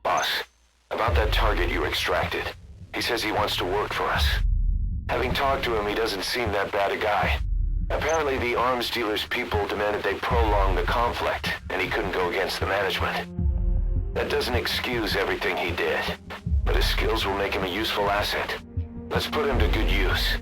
Boss, about that target you extracted. He says he wants to work for us. Having talked to him, he doesn't seem that bad a guy. Apparently the arms dealer's people demanded they prolong the conflict, and he couldn't go against the management. That doesn't excuse everything he did, but his skills will make him a useful asset. Let's put him to good use.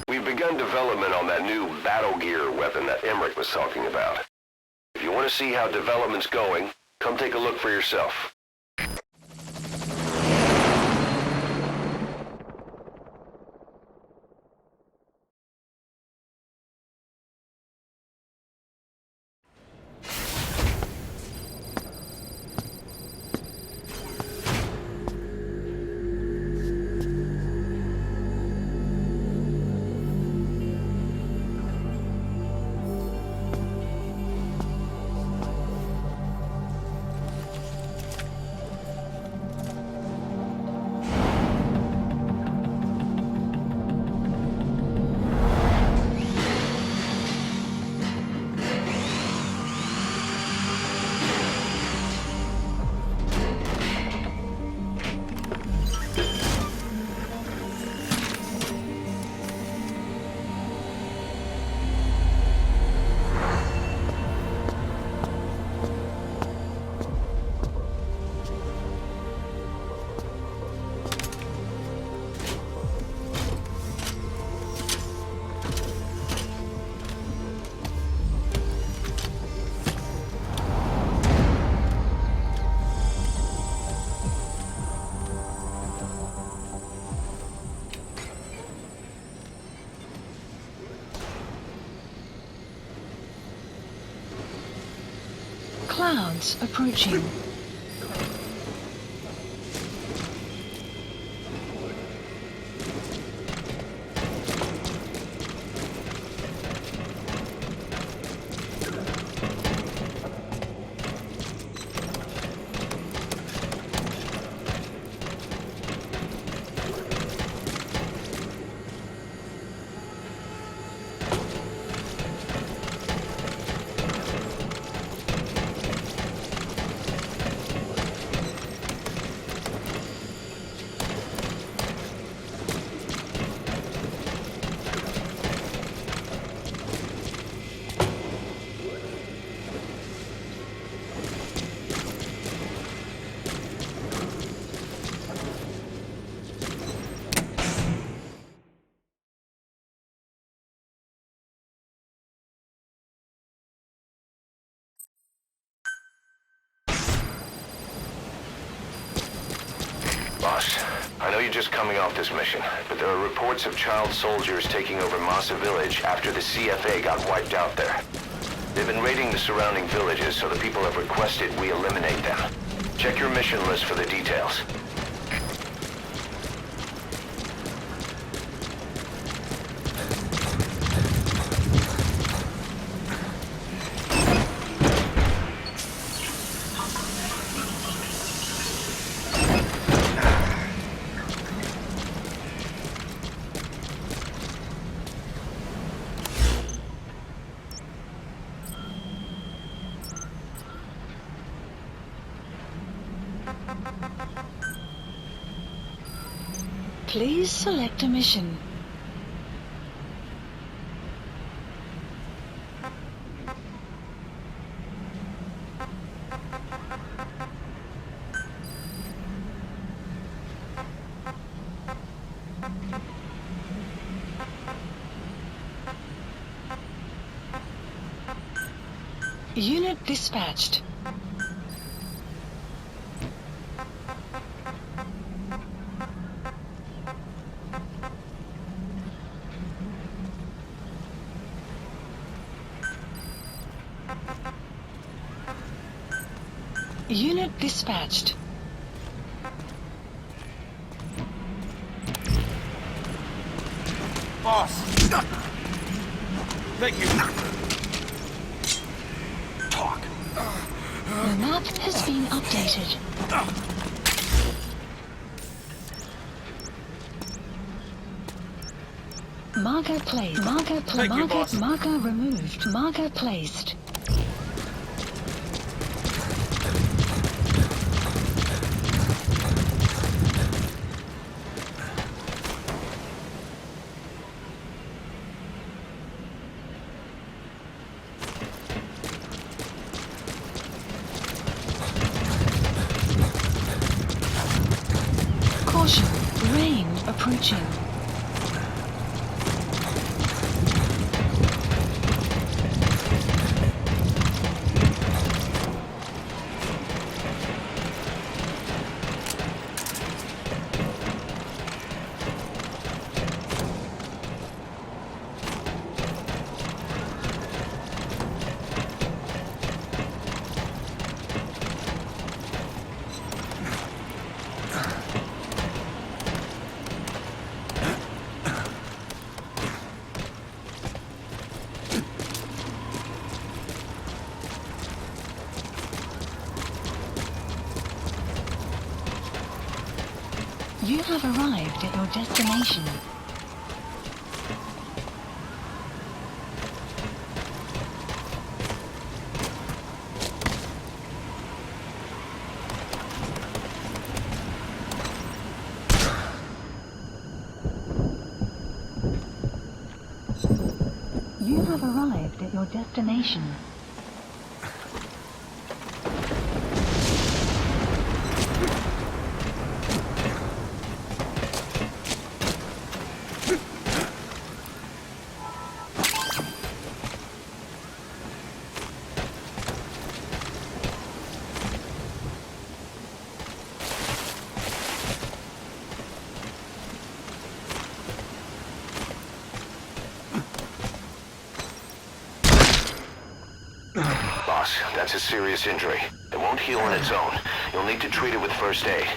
We've begun development on that new battle gear weapon that Emmerich was talking about. If you want to see how development's going, come take a look for yourself. Clouds approaching. Boss, I know you're just coming off this mission, but there are reports of child soldiers taking over Massa Village after the CFA got wiped out there. They've been raiding the surrounding villages, so the people have requested we eliminate them. Check your mission list for the details. Please select a mission. Unit dispatched. Unit dispatched. Boss! Thank you! Talk! The map has been updated. Marker placed. Marker removed. Marker placed. Caution, rain approaching. You have arrived at your destination. You have arrived at your destination. Boss, that's a serious injury. It won't heal on its own. You'll need to treat it with first aid.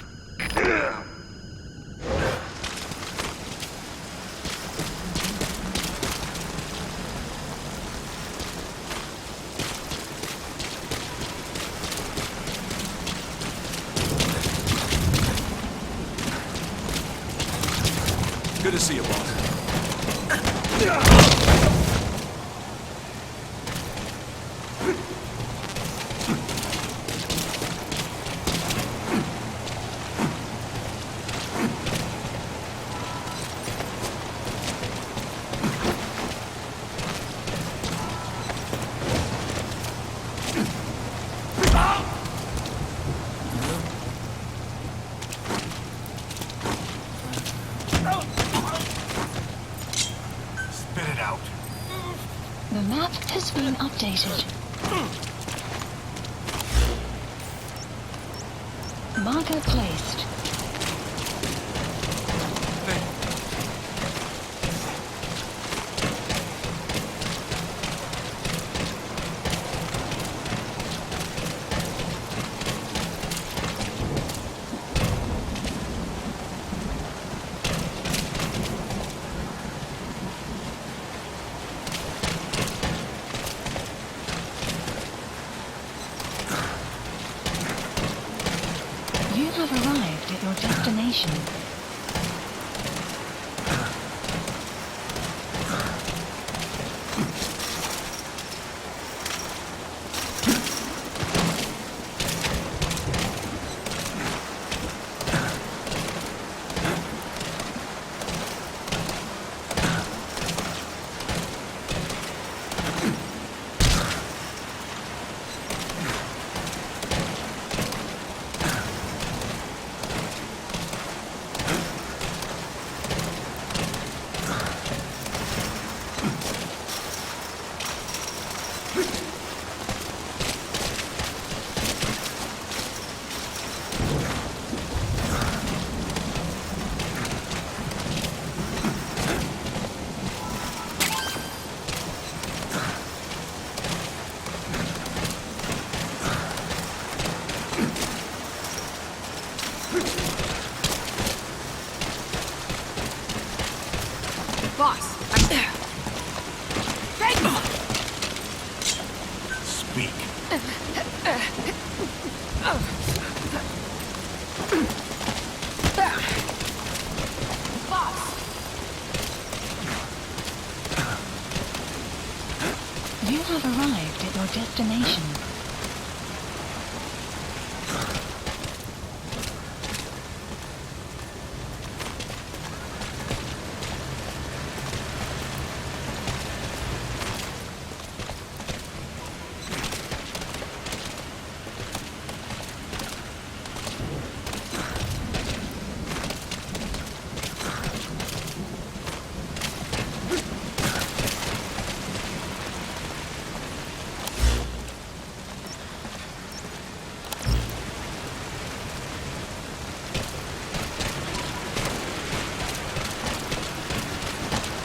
Good to see you, boss. Spit it out. The map has been updated. Marker placed. destination. Boss, I'm there. Speak. Boss, You have arrived at your destination.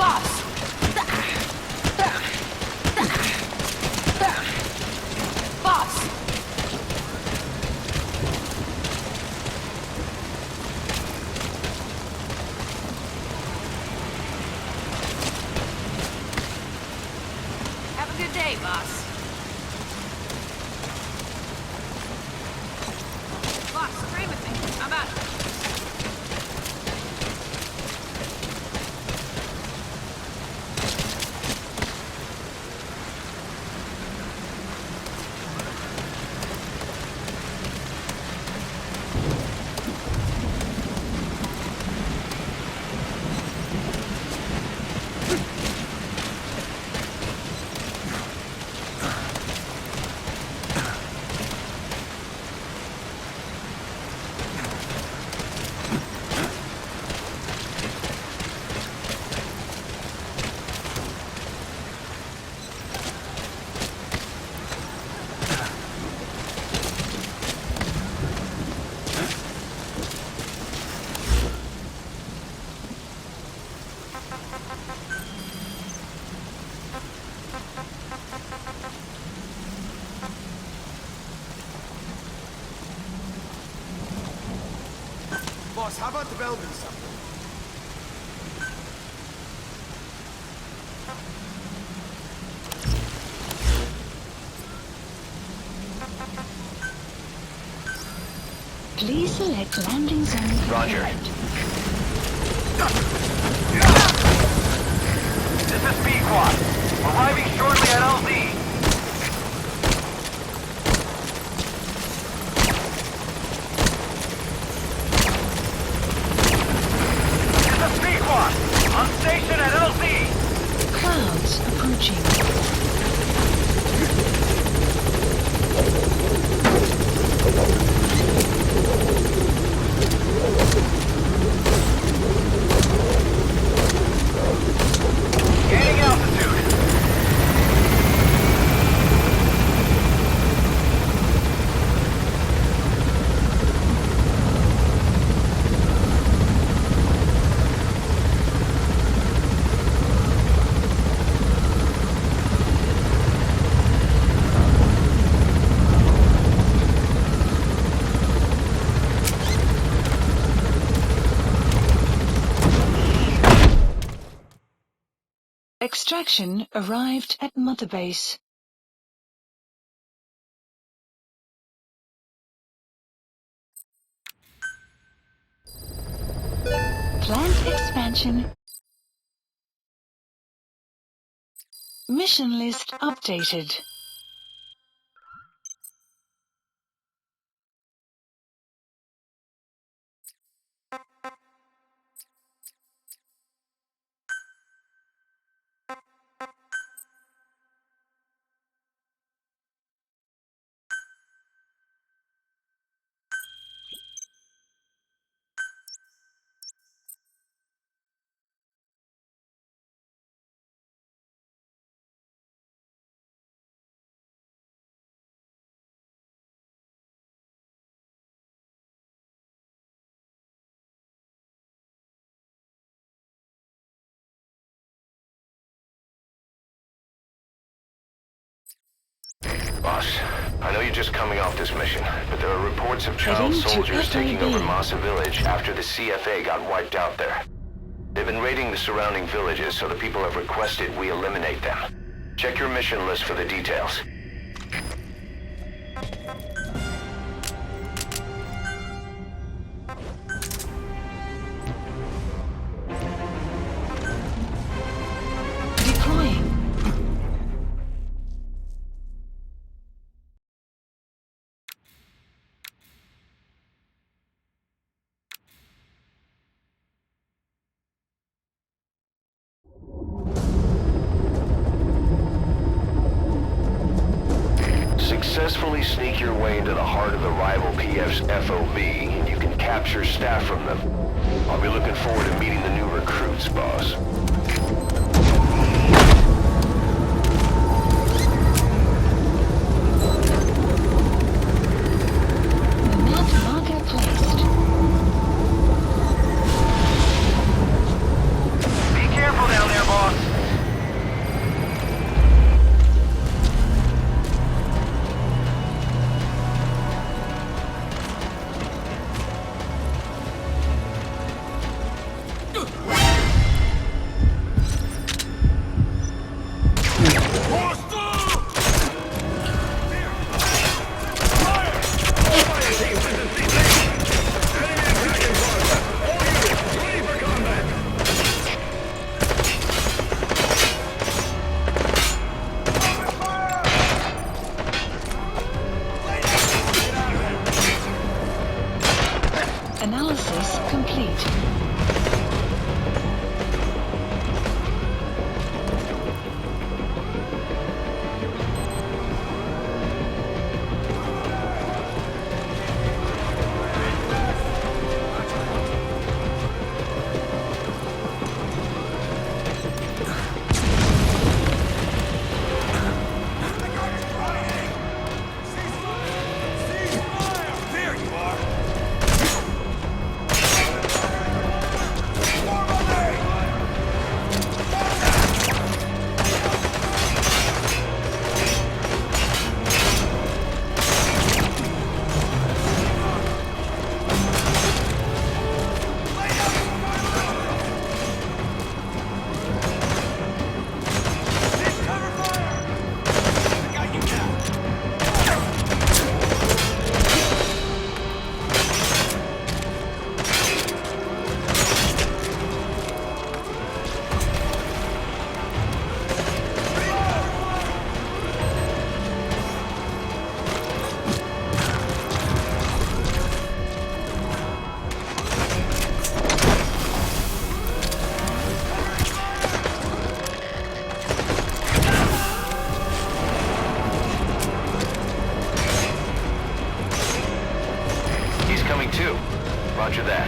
boss. Boss, have a good day, boss. Boss, train with me. I'm out. Boss, how about developing something? Please select landing zone. Roger. This is B-Quad. Arriving shortly at LZ. This is B-Quad. On station at LZ. Clouds approaching. Gaining altitude. Extraction arrived at Mother Base. Plant expansion. Mission list updated. Boss, I know you're just coming off this mission, but there are reports of child Heading to soldiers taking over FOB. Massa Village after the CFA got wiped out there. They've been raiding the surrounding villages, so the people have requested we eliminate them. Check your mission list for the details. Deploying. Successfully sneak your way into the heart of the rival PF's FOB, and you can capture staff from them. I'll be looking forward to meeting the new recruits, boss. Map marker placed. Be careful down there, boss. Analysis complete. There you are. Roger that.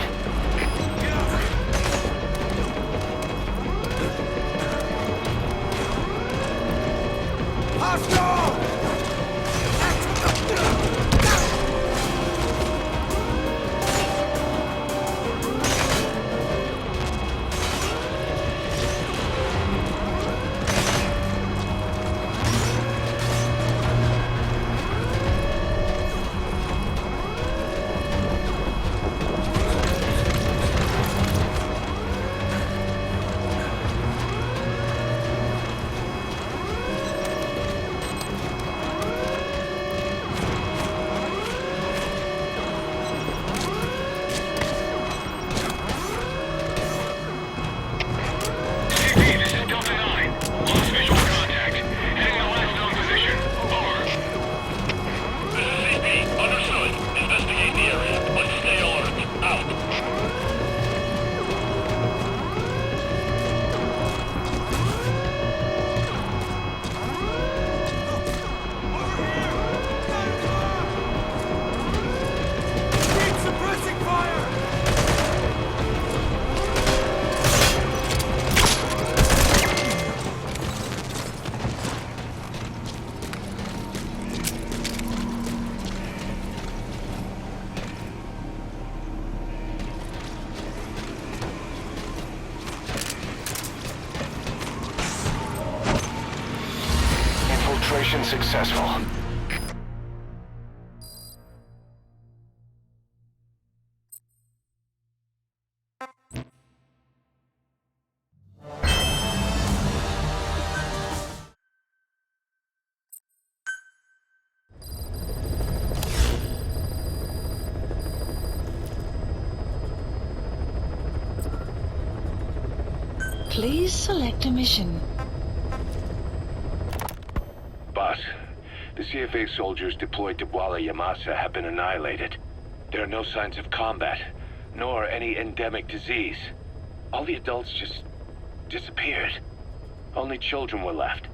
Infiltration successful. Please select a mission. Boss, the CFA soldiers deployed to Bwala Yamasa have been annihilated. There are no signs of combat, nor any endemic disease. All the adults just disappeared. Only children were left.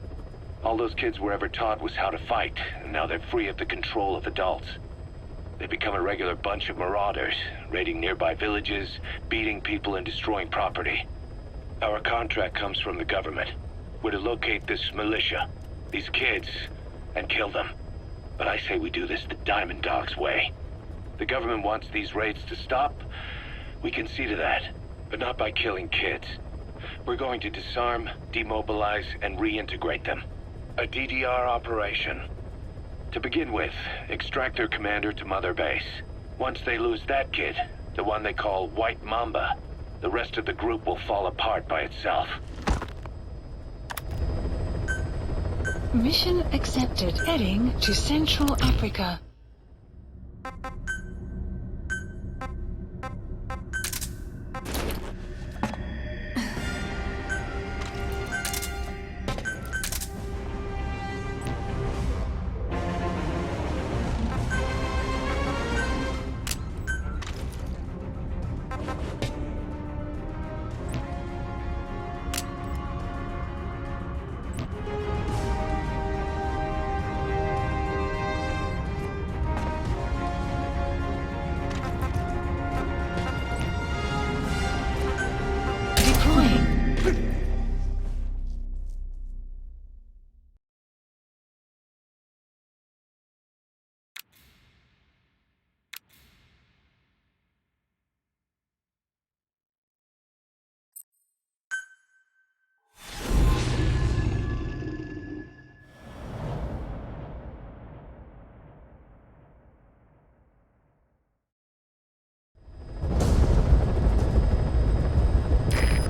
All those kids were ever taught was how to fight, and now they're free of the control of adults. They've become a regular bunch of marauders, raiding nearby villages, beating people and destroying property. Our contract comes from the government. We're to locate this militia, these kids, and kill them. But I say we do this the Diamond Dog's way. The government wants these raids to stop. We can see to that, but not by killing kids. We're going to disarm, demobilize, and reintegrate them. A DDR operation. To begin with, extract their commander to Mother Base. Once they lose that kid, the one they call White Mamba, the rest of the group will fall apart by itself. Mission accepted. Heading to Central Africa.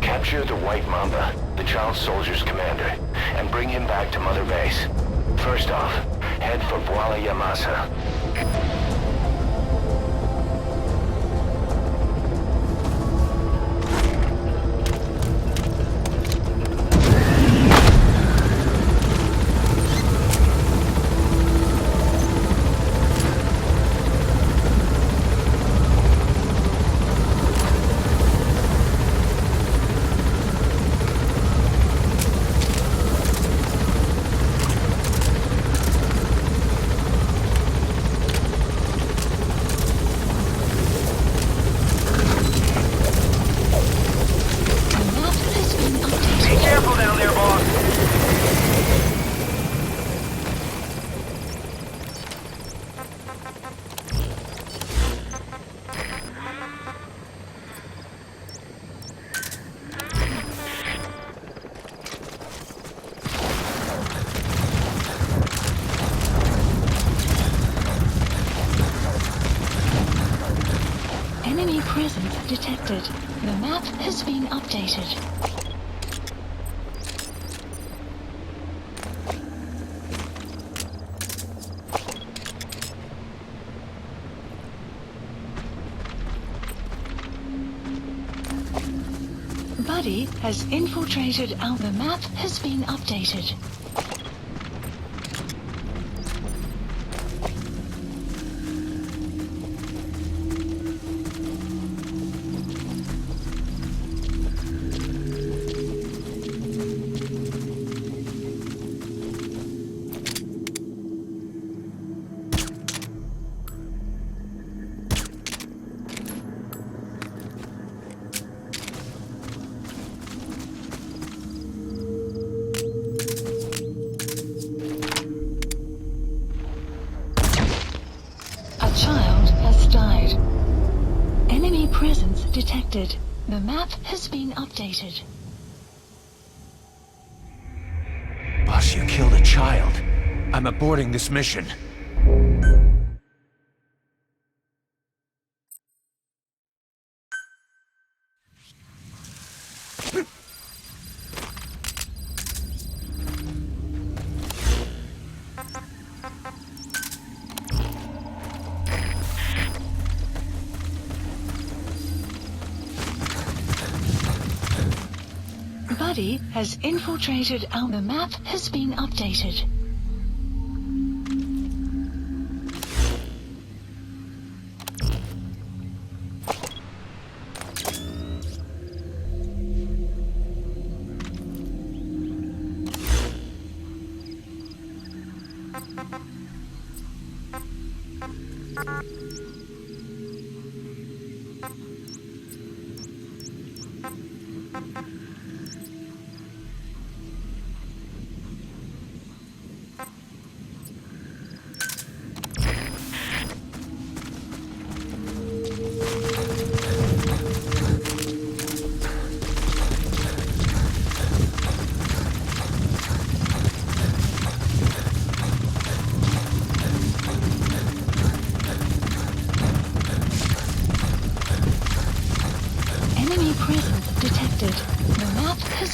Capture the White Mamba, the child soldier's commander, and bring him back to Mother Base. First off, head for Bwala Yamasa. Enemy presence detected. The map has been updated. Buddy has infiltrated our... The map has been updated. Enemy presence detected. The map has been updated. Boss, you killed a child. I'm aborting this mission. Buddy has infiltrated our the map has been updated.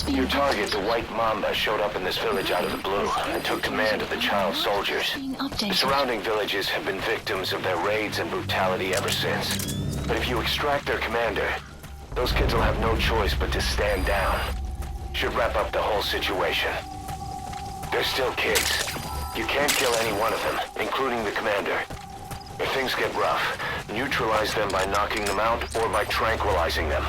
Your target, the White Mamba, showed up in this village out of the blue and took command of the child soldiers. The surrounding villages have been victims of their raids and brutality ever since. But if you extract their commander, those kids will have no choice but to stand down. Should wrap up the whole situation. They're still kids. You can't kill any one of them, including the commander. If things get rough, neutralize them by knocking them out or by tranquilizing them.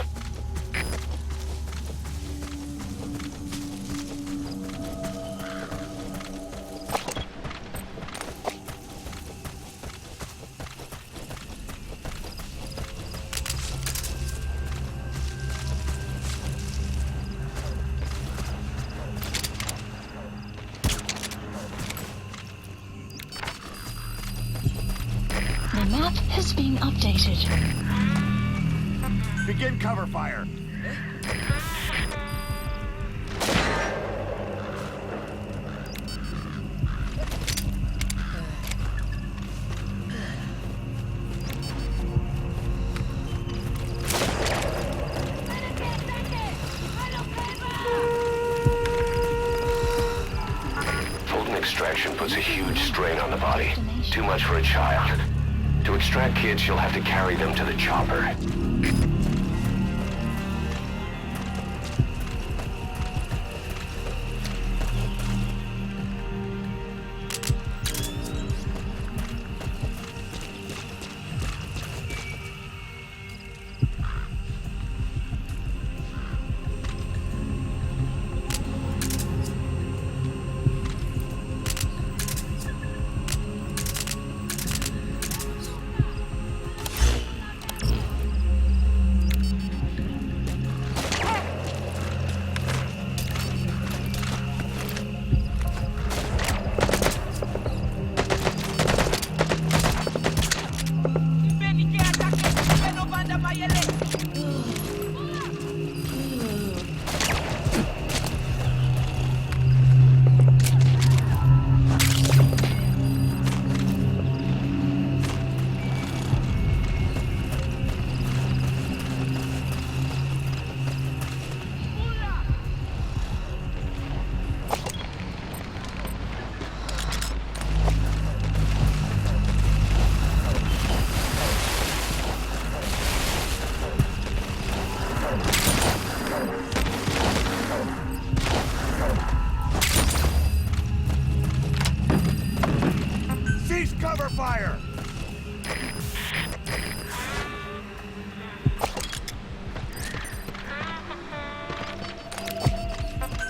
The map has been updated. Begin cover fire. Fulton extraction puts a huge strain on the body. Too much for a child. To extract kids, you'll have to carry them to the chopper. Cover fire!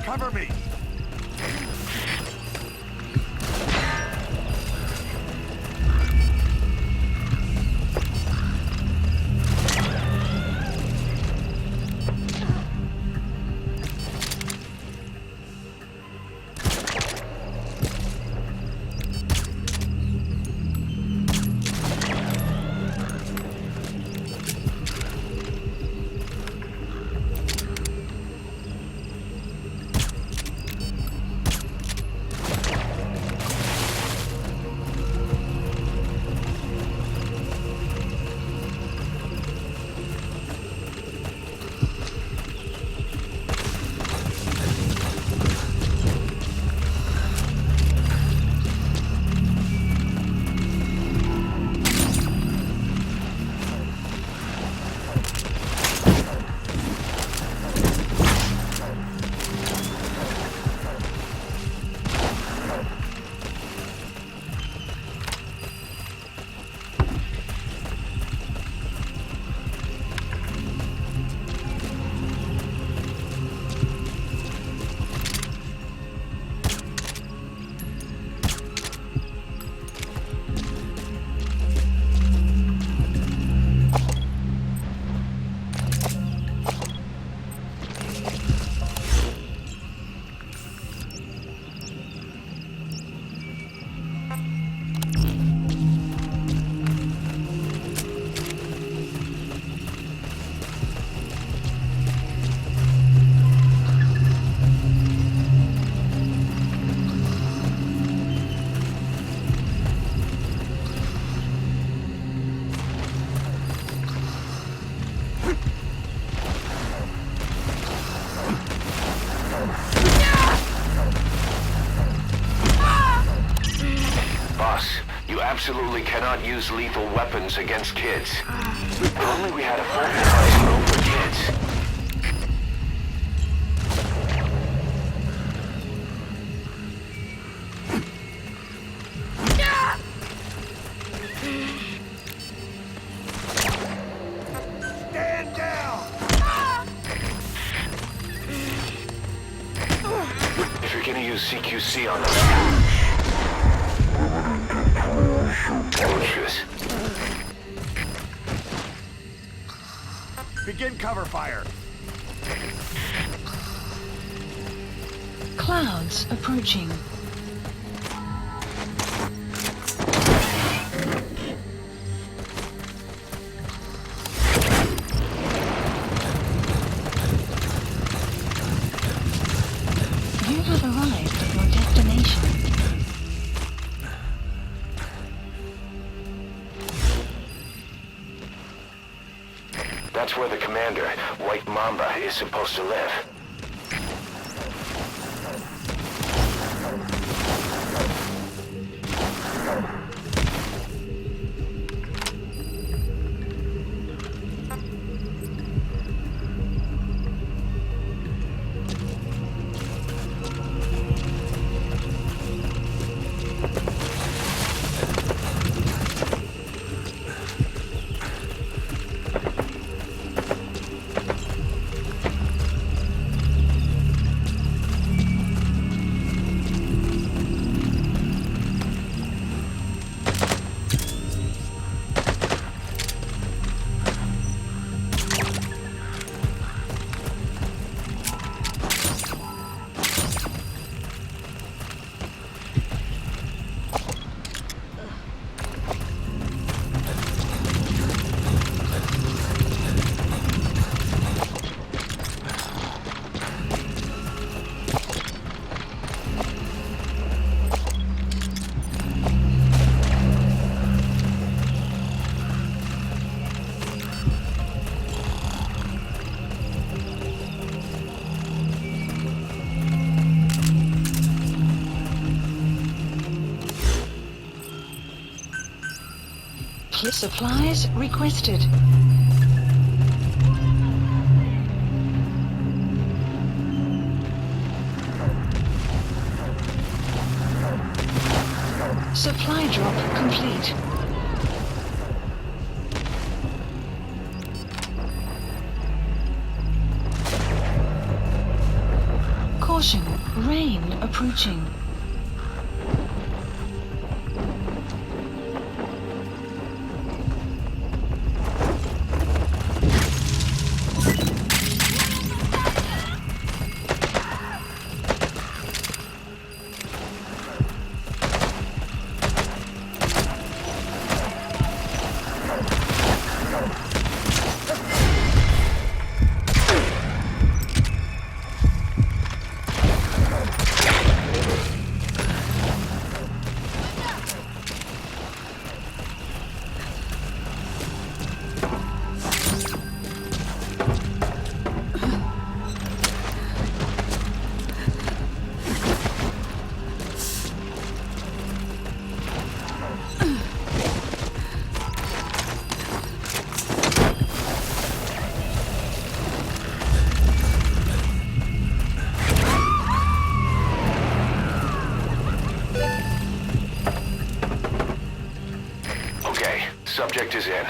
Cover me! absolutely cannot use lethal weapons against kids. If only we had a full device built for kids. Stand down! If you're gonna use CQC on them... Watch this. Begin cover fire. Clouds approaching. You have arrived at your destination. That's where the commander, White Mamba, is supposed to live. Supplies requested. Supply drop complete. Caution, rain approaching. Subject is in.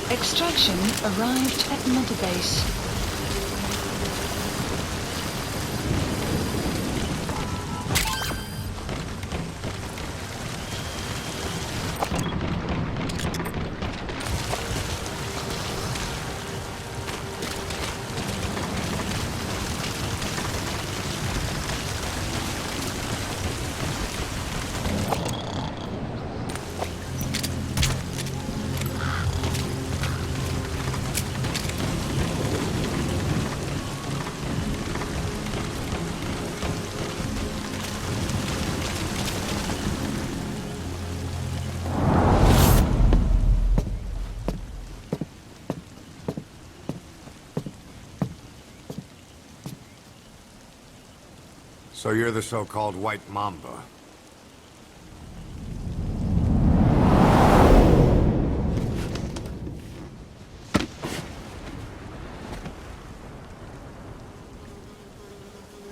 Extraction arrived at Mother Base. So you're the so-called White Mamba.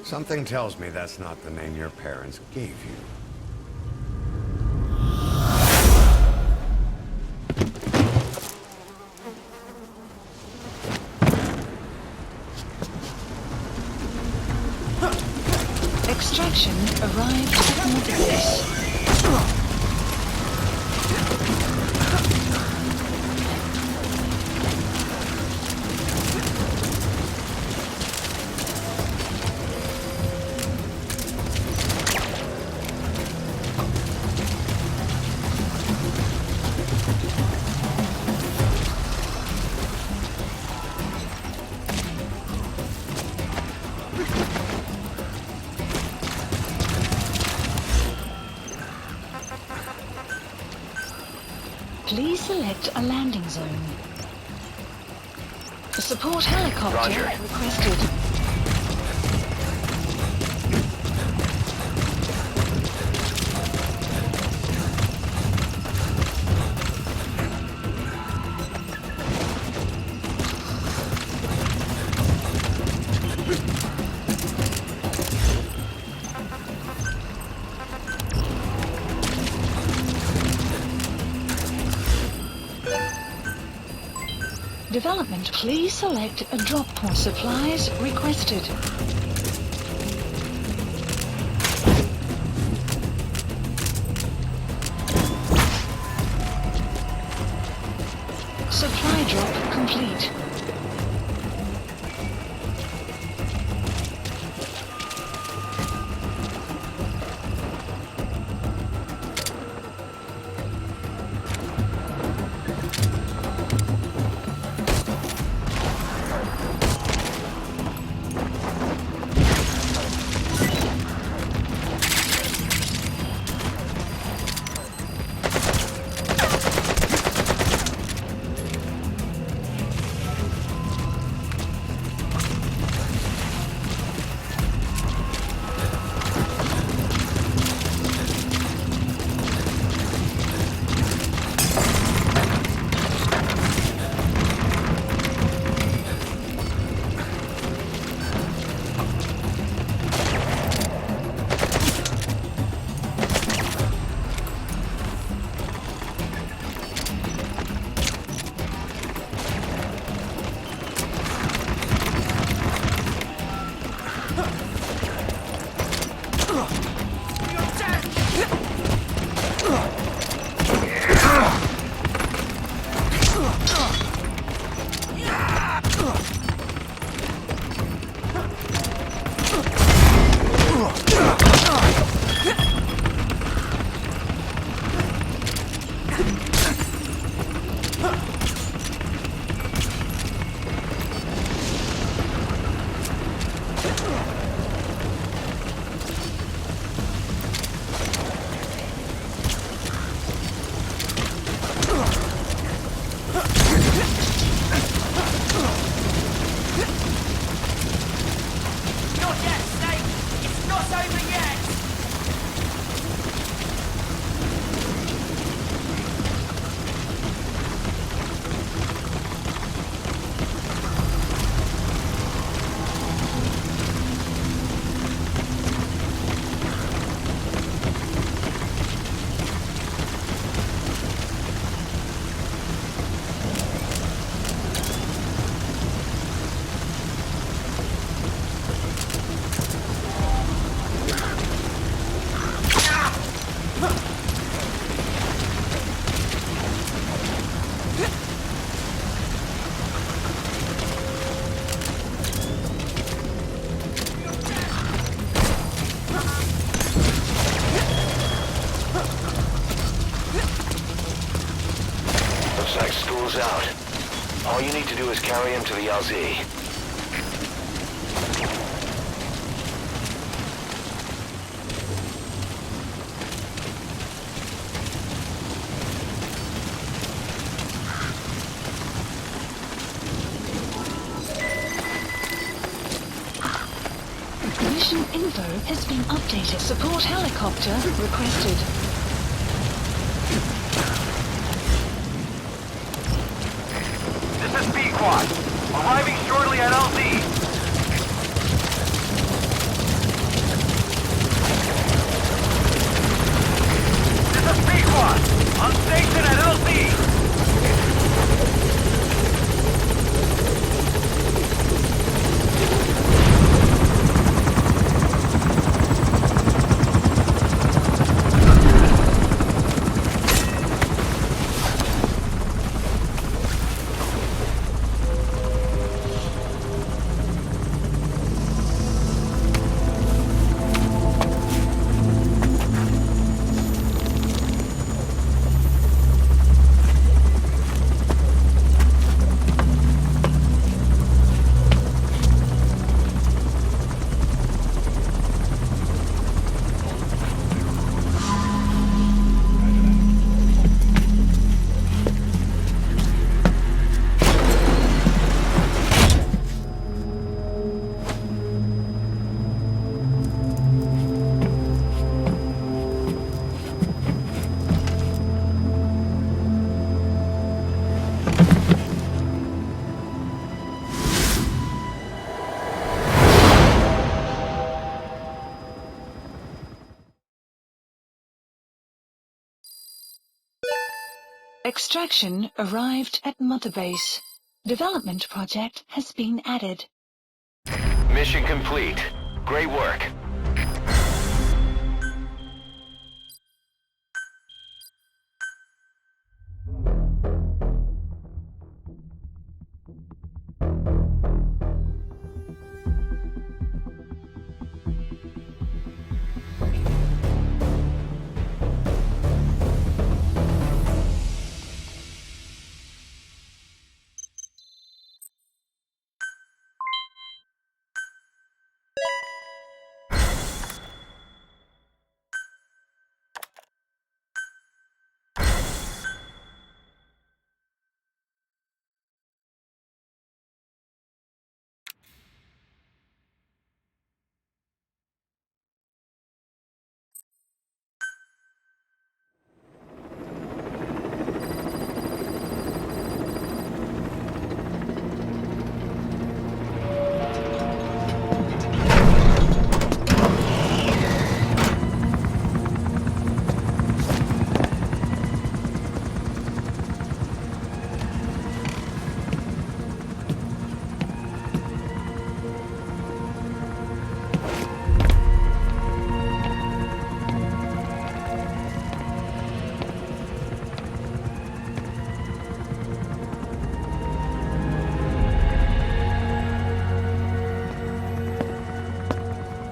Something tells me that's not the name your parents gave you. Extraction arrived at Mother Base. Please select a landing zone. A support helicopter Roger. requested. Development, please select a drop point. Supplies requested. Supply drop complete. Looks like school's out. All you need to do is carry him to the LZ. Mission info has been updated. Support helicopter requested. This is B-Quad. Arriving shortly at LZ. This is B-Quad. On station at LZ. Extraction arrived at Mother Base. Development project has been added. Mission complete. Great work.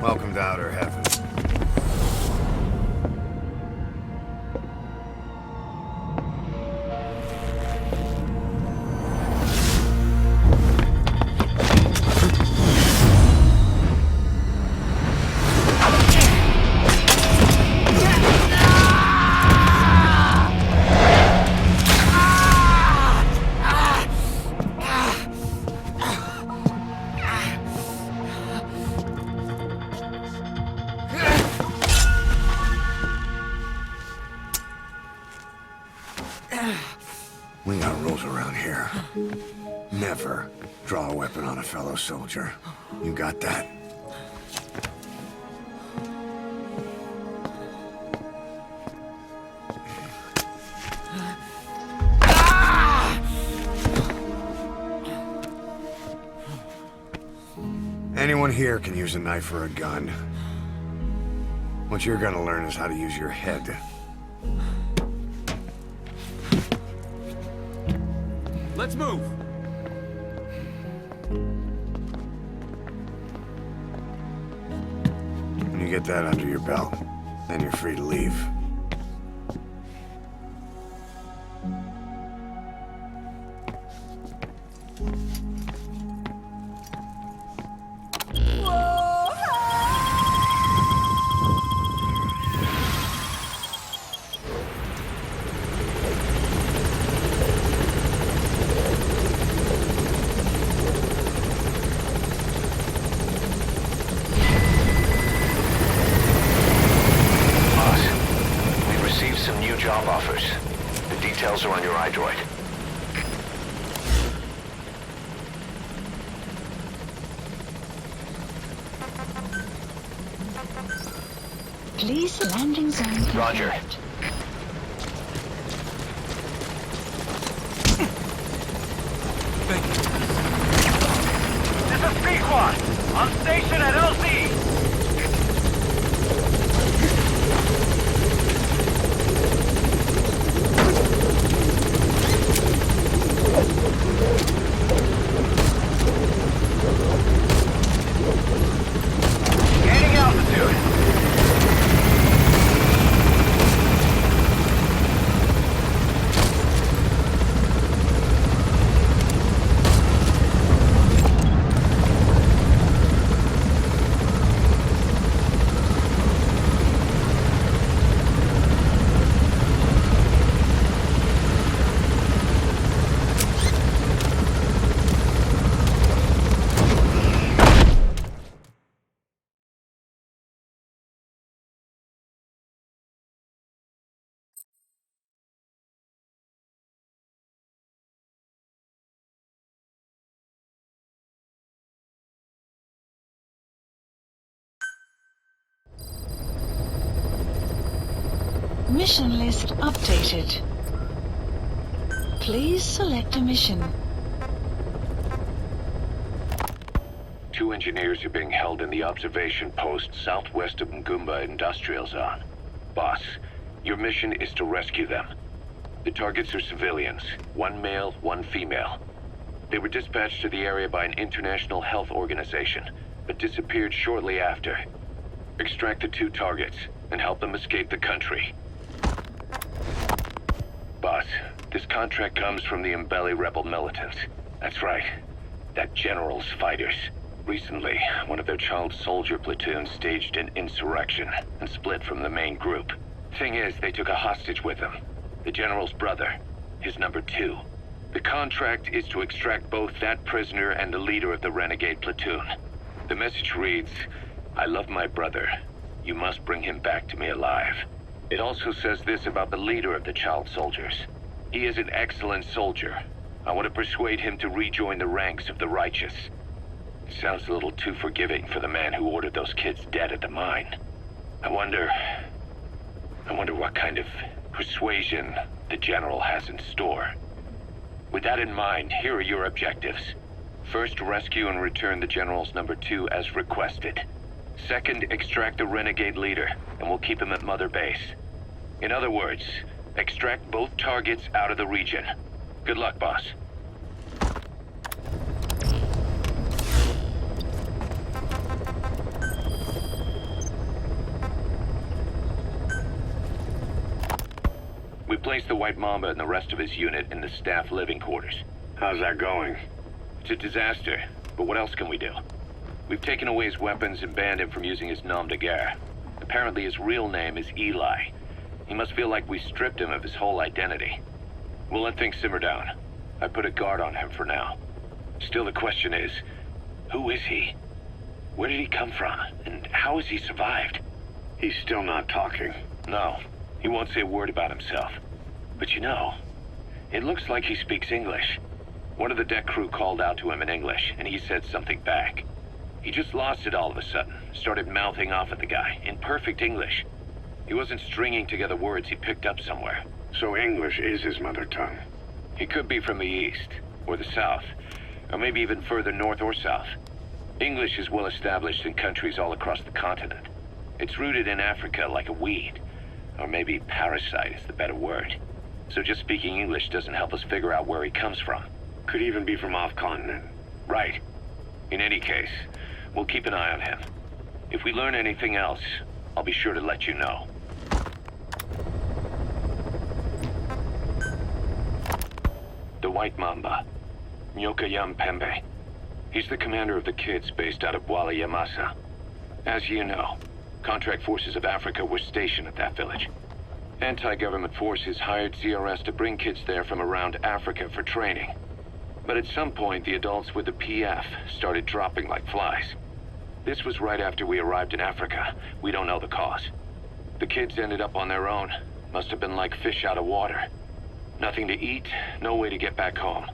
Welcome to outer heaven. We got rules around here. Never draw a weapon on a fellow soldier. You got that? Anyone here can use a knife or a gun. What you're gonna learn is how to use your head. Let's move! When you get that under your belt, then you're free to leave. new job offers. The details are on your iDroid. Please landing zone confirmed. Roger. Thank you. This is Pequod. On station at LZ. Gaining altitude. Mission list updated. Please select a mission. 2 engineers are being held in the observation post southwest of Ngumba Industrial Zone. Boss, your mission is to rescue them. The targets are civilians, 1 male, 1 female. They were dispatched to the area by an international health organization, but disappeared shortly after. Extract the 2 targets and help them escape the country. Boss, this contract comes from the Mbeli rebel militants. That's right. That general's fighters. Recently, one of their child soldier platoons staged an insurrection and split from the main group. Thing is, they took a hostage with them. The general's brother. His number 2. The contract is to extract both that prisoner and the leader of the renegade platoon. The message reads, "I love my brother. You must bring him back to me alive." It also says this about the leader of the child soldiers. He is an excellent soldier. I want to persuade him to rejoin the ranks of the righteous. It sounds a little too forgiving for the man who ordered those kids dead at the mine. I wonder what kind of persuasion the general has in store. With that in mind, here are your objectives. First, rescue and return the general's number 2 as requested. Second, extract the renegade leader, and we'll keep him at Mother Base. In other words, extract both targets out of the region. Good luck, boss. We placed the White Mamba and the rest of his unit in the staff living quarters. How's that going? It's a disaster, but what else can we do? We've taken away his weapons and banned him from using his nom de guerre. Apparently his real name is Eli. He must feel like we stripped him of his whole identity. We'll let things simmer down. I put a guard on him for now. Still, the question is, who is he? Where did he come from? And how has he survived? He's still not talking. No, he won't say a word about himself. But you know, it looks like he speaks English. One of the deck crew called out to him in English, and he said something back. He just lost it all of a sudden, started mouthing off at the guy, in perfect English. He wasn't stringing together words he picked up somewhere. So English is his mother tongue. He could be from the east, or the south, or maybe even further north or south. English is well established in countries all across the continent. It's rooted in Africa like a weed, or maybe parasite is the better word. So just speaking English doesn't help us figure out where he comes from. Could even be from off-continent. Right. In any case, we'll keep an eye on him. If we learn anything else, I'll be sure to let you know. The White Mamba, Nyoka Yam Pembe. He's the commander of the kids based out of Wala Yamasa. As you know, contract forces of Africa were stationed at that village. Anti-government forces hired CRS to bring kids there from around Africa for training. But at some point, the adults with the PF started dropping like flies. This was right after we arrived in Africa. We don't know the cause. The kids ended up on their own, Must have been like fish out of water. Nothing to eat, no way to get back home.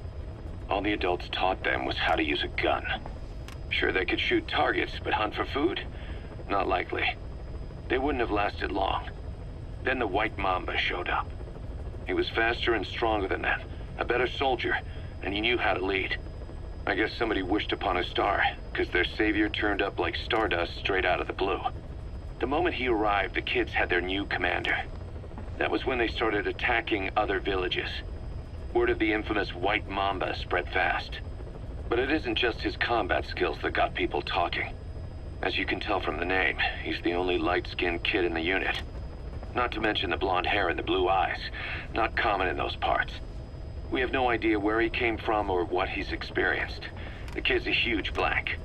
All the adults taught them was how to use a gun. Sure, they could shoot targets, but hunt for food? Not likely. They wouldn't have lasted long. Then the White Mamba showed up. He was faster and stronger than them, a better soldier, and he knew how to lead. I guess somebody wished upon a star, because their savior turned up like stardust straight out of the blue. The moment he arrived, the kids had their new commander. That was when they started attacking other villages. Word of the infamous White Mamba spread fast. But it isn't just his combat skills that got people talking. As you can tell from the name, he's the only light-skinned kid in the unit. Not to mention the blonde hair and the blue eyes. Not common in those parts. We have no idea where he came from or what he's experienced. The kid's a huge blank.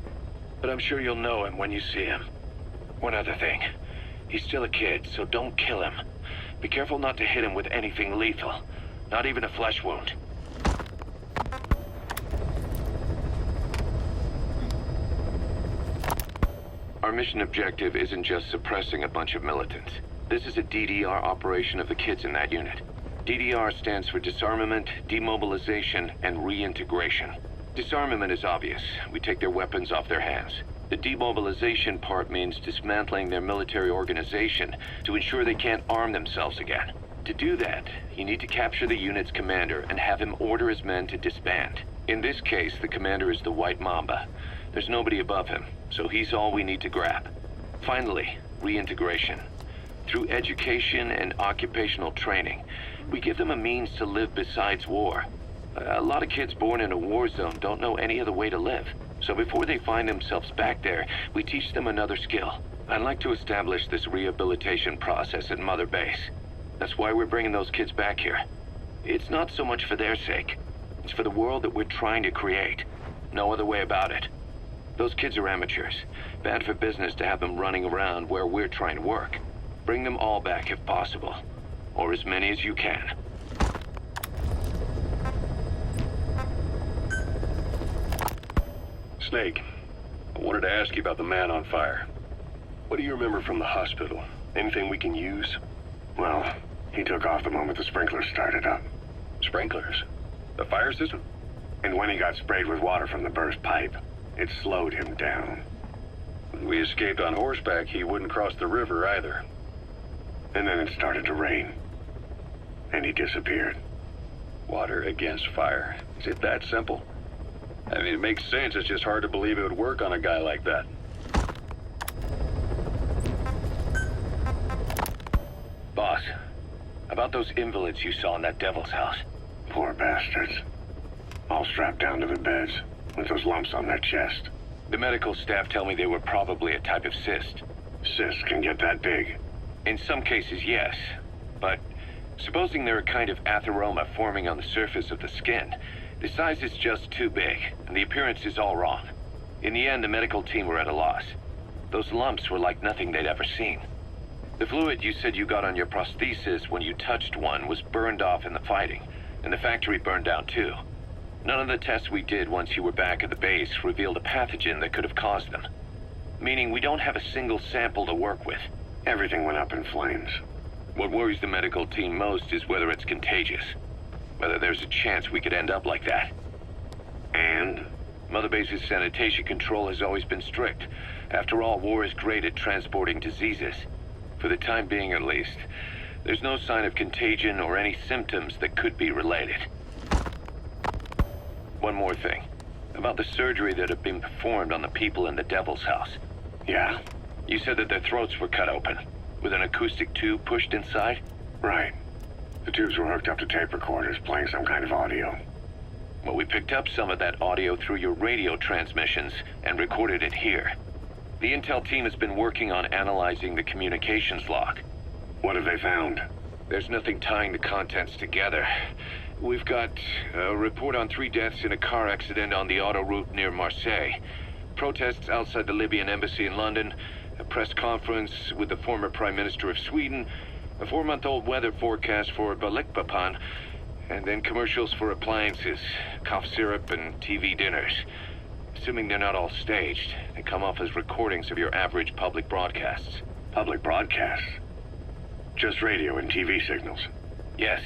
But I'm sure you'll know him when you see him. One other thing. He's still a kid, so don't kill him. Be careful not to hit him with anything lethal. Not even a flesh wound. Our mission objective isn't just suppressing a bunch of militants. This is a DDR operation of the kids in that unit. DDR stands for Disarmament, Demobilization, and Reintegration. Disarmament is obvious. We take their weapons off their hands. The demobilization part means dismantling their military organization to ensure they can't arm themselves again. To do that, you need to capture the unit's commander and have him order his men to disband. In this case, the commander is the White Mamba. There's nobody above him, so he's all we need to grab. Finally, reintegration. Through education and occupational training, we give them a means to live besides war. A lot of kids born in a war zone don't know any other way to live. So before they find themselves back there, we teach them another skill. I'd like to establish this rehabilitation process at Mother Base. That's why we're bringing those kids back here. It's not so much for their sake. It's for the world that we're trying to create. No other way about it. Those kids are amateurs. Bad for business to have them running around where we're trying to work. Bring them all back if possible. Or as many as you can. Snake, I wanted to ask you about the man on fire. What do you remember from the hospital? Anything we can use? Well, he took off the moment the sprinklers started up. Sprinklers? The fire system? And when he got sprayed with water from the burst pipe, it slowed him down. When we escaped on horseback, he wouldn't cross the river either. And then it started to rain. And he disappeared. Water against fire. Is it that simple? I mean, it makes sense. It's just hard to believe it would work on a guy like that. Boss, about those invalids you saw in that devil's house. Poor bastards. All strapped down to the beds, with those lumps on their chest. The medical staff tell me they were probably a type of cyst. Cysts can get that big. In some cases, yes. But supposing they're a kind of atheroma forming on the surface of the skin, the size is just too big, and the appearance is all wrong. In the end, the medical team were at a loss. Those lumps were like nothing they'd ever seen. The fluid you said you got on your prosthesis when you touched one was burned off in the fighting, and the factory burned down too. None of the tests we did once you were back at the base revealed a pathogen that could have caused them. Meaning we don't have a single sample to work with. Everything went up in flames. What worries the medical team most is whether it's contagious. Whether there's a chance we could end up like that. And? Mother Base's sanitation control has always been strict. After all, war is great at transporting diseases. For the time being, at least, there's no sign of contagion or any symptoms that could be related. One more thing. About the surgery that had been performed on the people in the Devil's House. Yeah? You said that their throats were cut open, with an acoustic tube pushed inside? Right. The tubes were hooked up to tape recorders, playing some kind of audio. Well, we picked up some of that audio through your radio transmissions and recorded it here. The intel team has been working on analyzing the communications log. What have they found? There's nothing tying the contents together. We've got a report on 3 deaths in a car accident on the autoroute near Marseille. Protests outside the Libyan embassy in London. A press conference with the former Prime Minister of Sweden. A 4-month-old weather forecast for Balikpapan. And then commercials for appliances, cough syrup, and TV dinners. Assuming they're not all staged, they come off as recordings of your average public broadcasts. Public broadcasts? Just radio and TV signals. Yes,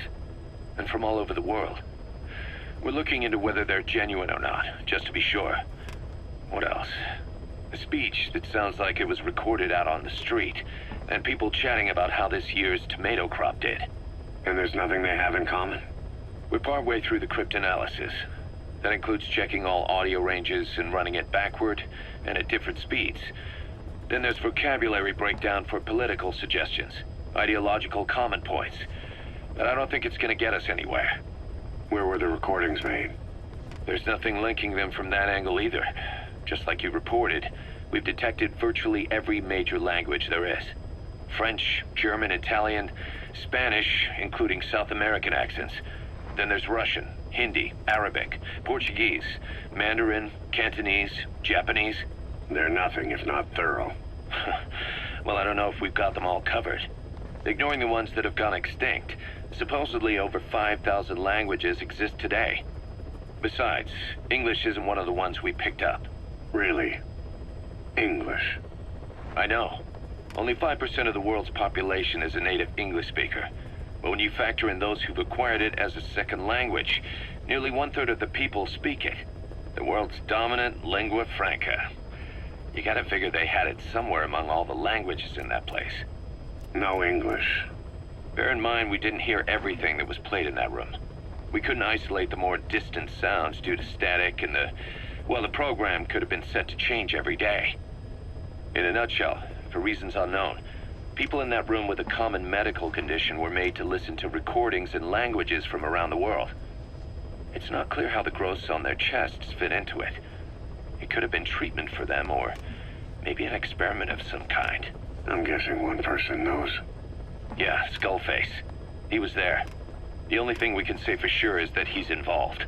and from all over the world. We're looking into whether they're genuine or not, just to be sure. What else? A speech that sounds like it was recorded out on the street, and people chatting about how this year's tomato crop did. And there's nothing they have in common? We're partway through the cryptanalysis. That includes checking all audio ranges and running it backward and at different speeds. Then there's vocabulary breakdown for political suggestions, ideological common points. But I don't think it's gonna get us anywhere. Where were the recordings made? There's nothing linking them from that angle either. Just like you reported, we've detected virtually every major language there is. French, German, Italian, Spanish, including South American accents. Then there's Russian, Hindi, Arabic, Portuguese, Mandarin, Cantonese, Japanese. They're nothing if not thorough. Well, I don't know if we've got them all covered. Ignoring the ones that have gone extinct, supposedly over 5,000 languages exist today. Besides, English isn't one of the ones we picked up. Really? English? I know. Only 5% of the world's population is a native English speaker. But when you factor in those who've acquired it as a second language, nearly 1/3 of the people speak it. The world's dominant lingua franca. You gotta figure they had it somewhere among all the languages in that place. No English. Bear in mind, we didn't hear everything that was played in that room. We couldn't isolate the more distant sounds due to static and the program could have been set to change every day. In a nutshell, for reasons unknown, people in that room with a common medical condition were made to listen to recordings in languages from around the world. It's not clear how the growths on their chests fit into it. It could have been treatment for them, or maybe an experiment of some kind. I'm guessing one person knows. Yeah, Skullface. He was there. The only thing we can say for sure is that he's involved.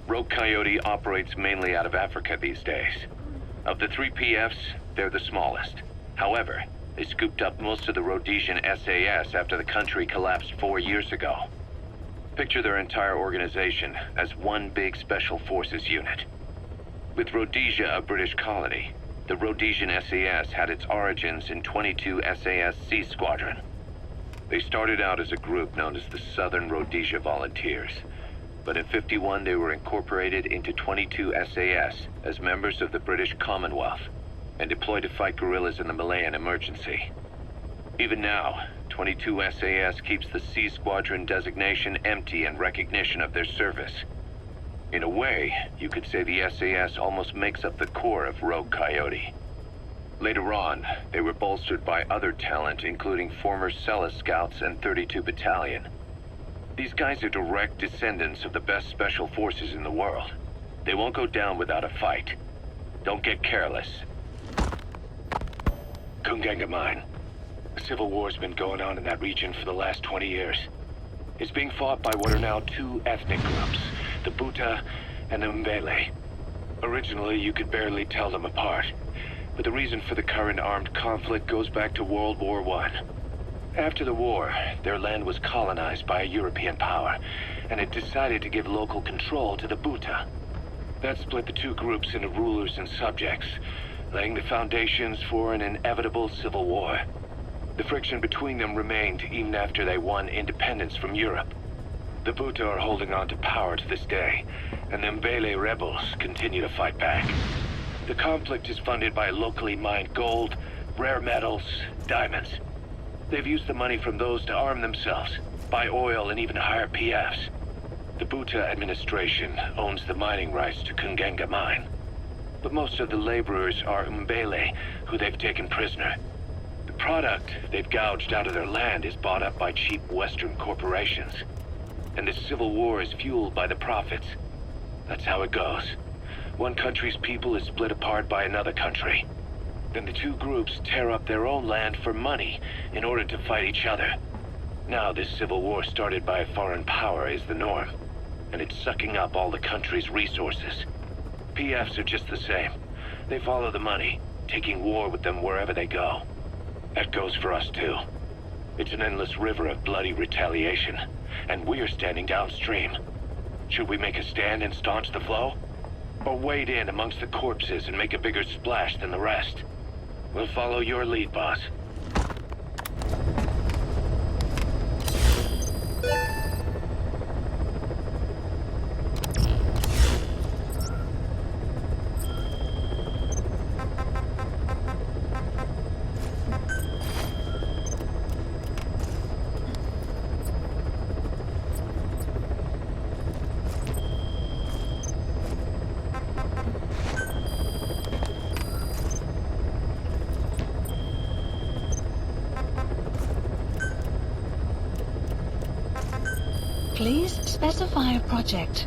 Rogue Coyote operates mainly out of Africa these days. Of the 3 PFs, they're the smallest. However, they scooped up most of the Rhodesian SAS after the country collapsed 4 years ago. Picture their entire organization as one big special forces unit. With Rhodesia a British colony, the Rhodesian SAS had its origins in 22 SAS Sea Squadron. They started out as a group known as the Southern Rhodesia Volunteers. But in '51 they were incorporated into 22 SAS as members of the British Commonwealth and deployed to fight guerrillas in the Malayan emergency. Even now, 22 SAS keeps the Sea Squadron designation empty in recognition of their service. In a way, you could say the SAS almost makes up the core of Rogue Coyote. Later on, they were bolstered by other talent, including former Celis Scouts and 32 Battalion. These guys are direct descendants of the best special forces in the world. They won't go down without a fight. Don't get careless. Kungenga Mine. A civil war's been going on in that region for the last 20 years. It's being fought by what are now 2 ethnic groups, the Buta and the Mbele. Originally, you could barely tell them apart, but the reason for the current armed conflict goes back to World War I. After the war, their land was colonized by a European power, and it decided to give local control to the Buta. That split the 2 groups into rulers and subjects, laying the foundations for an inevitable civil war. The friction between them remained even after they won independence from Europe. The Buta are holding on to power to this day, and the Mbele rebels continue to fight back. The conflict is funded by locally mined gold, rare metals, diamonds. They've used the money from those to arm themselves, buy oil, and even hire PFs. The Buta administration owns the mining rights to Kungenga Mine. But most of the laborers are Mbele, who they've taken prisoner. The product they've gouged out of their land is bought up by cheap Western corporations. And this civil war is fueled by the profits. That's how it goes. One country's people is split apart by another country. Then the 2 groups tear up their own land for money in order to fight each other. Now this civil war started by a foreign power is the norm, and it's sucking up all the country's resources. PFs are just the same. They follow the money, taking war with them wherever they go. That goes for us too. It's an endless river of bloody retaliation, and we're standing downstream. Should we make a stand and staunch the flow? or wade in amongst the corpses and make a bigger splash than the rest. We'll follow your lead, boss. Please specify a project.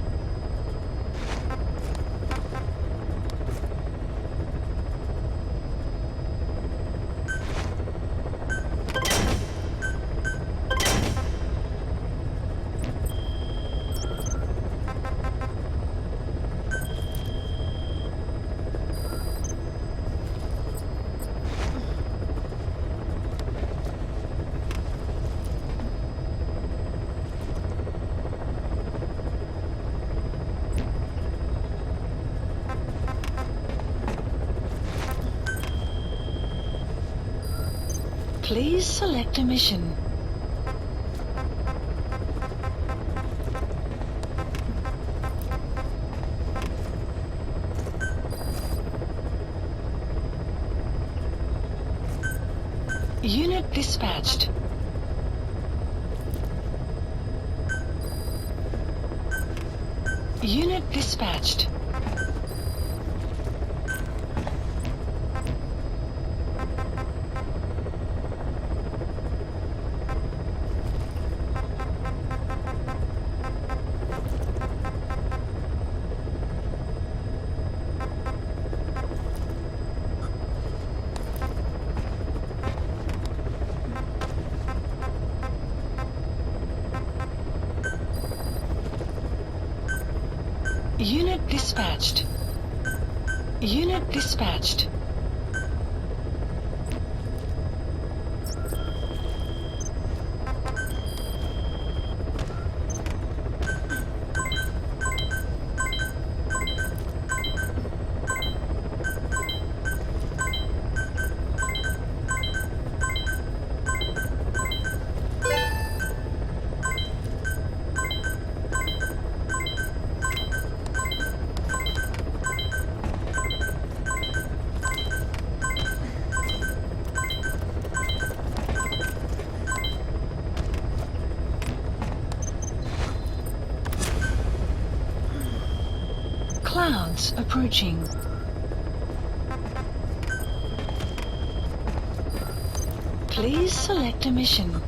Please select a mission. Unit dispatched. Unit dispatched. Unit dispatched. Unit dispatched. Clouds approaching. Please select a mission.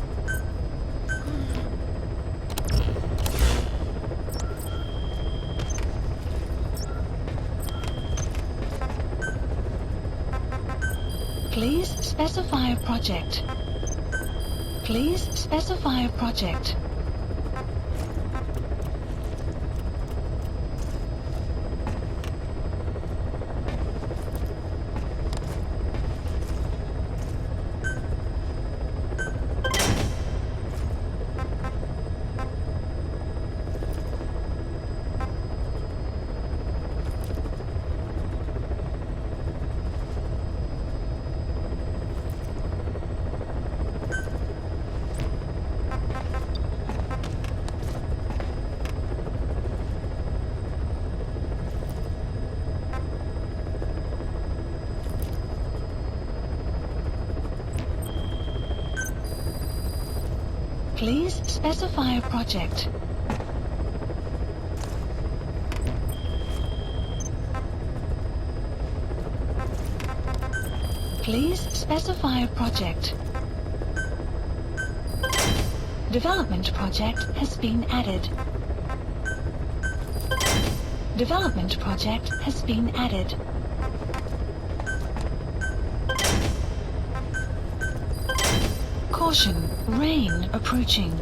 Please specify a project. Please specify a project. Please specify a project. Please specify a project. Development project has been added. Development project has been added. Caution, rain approaching.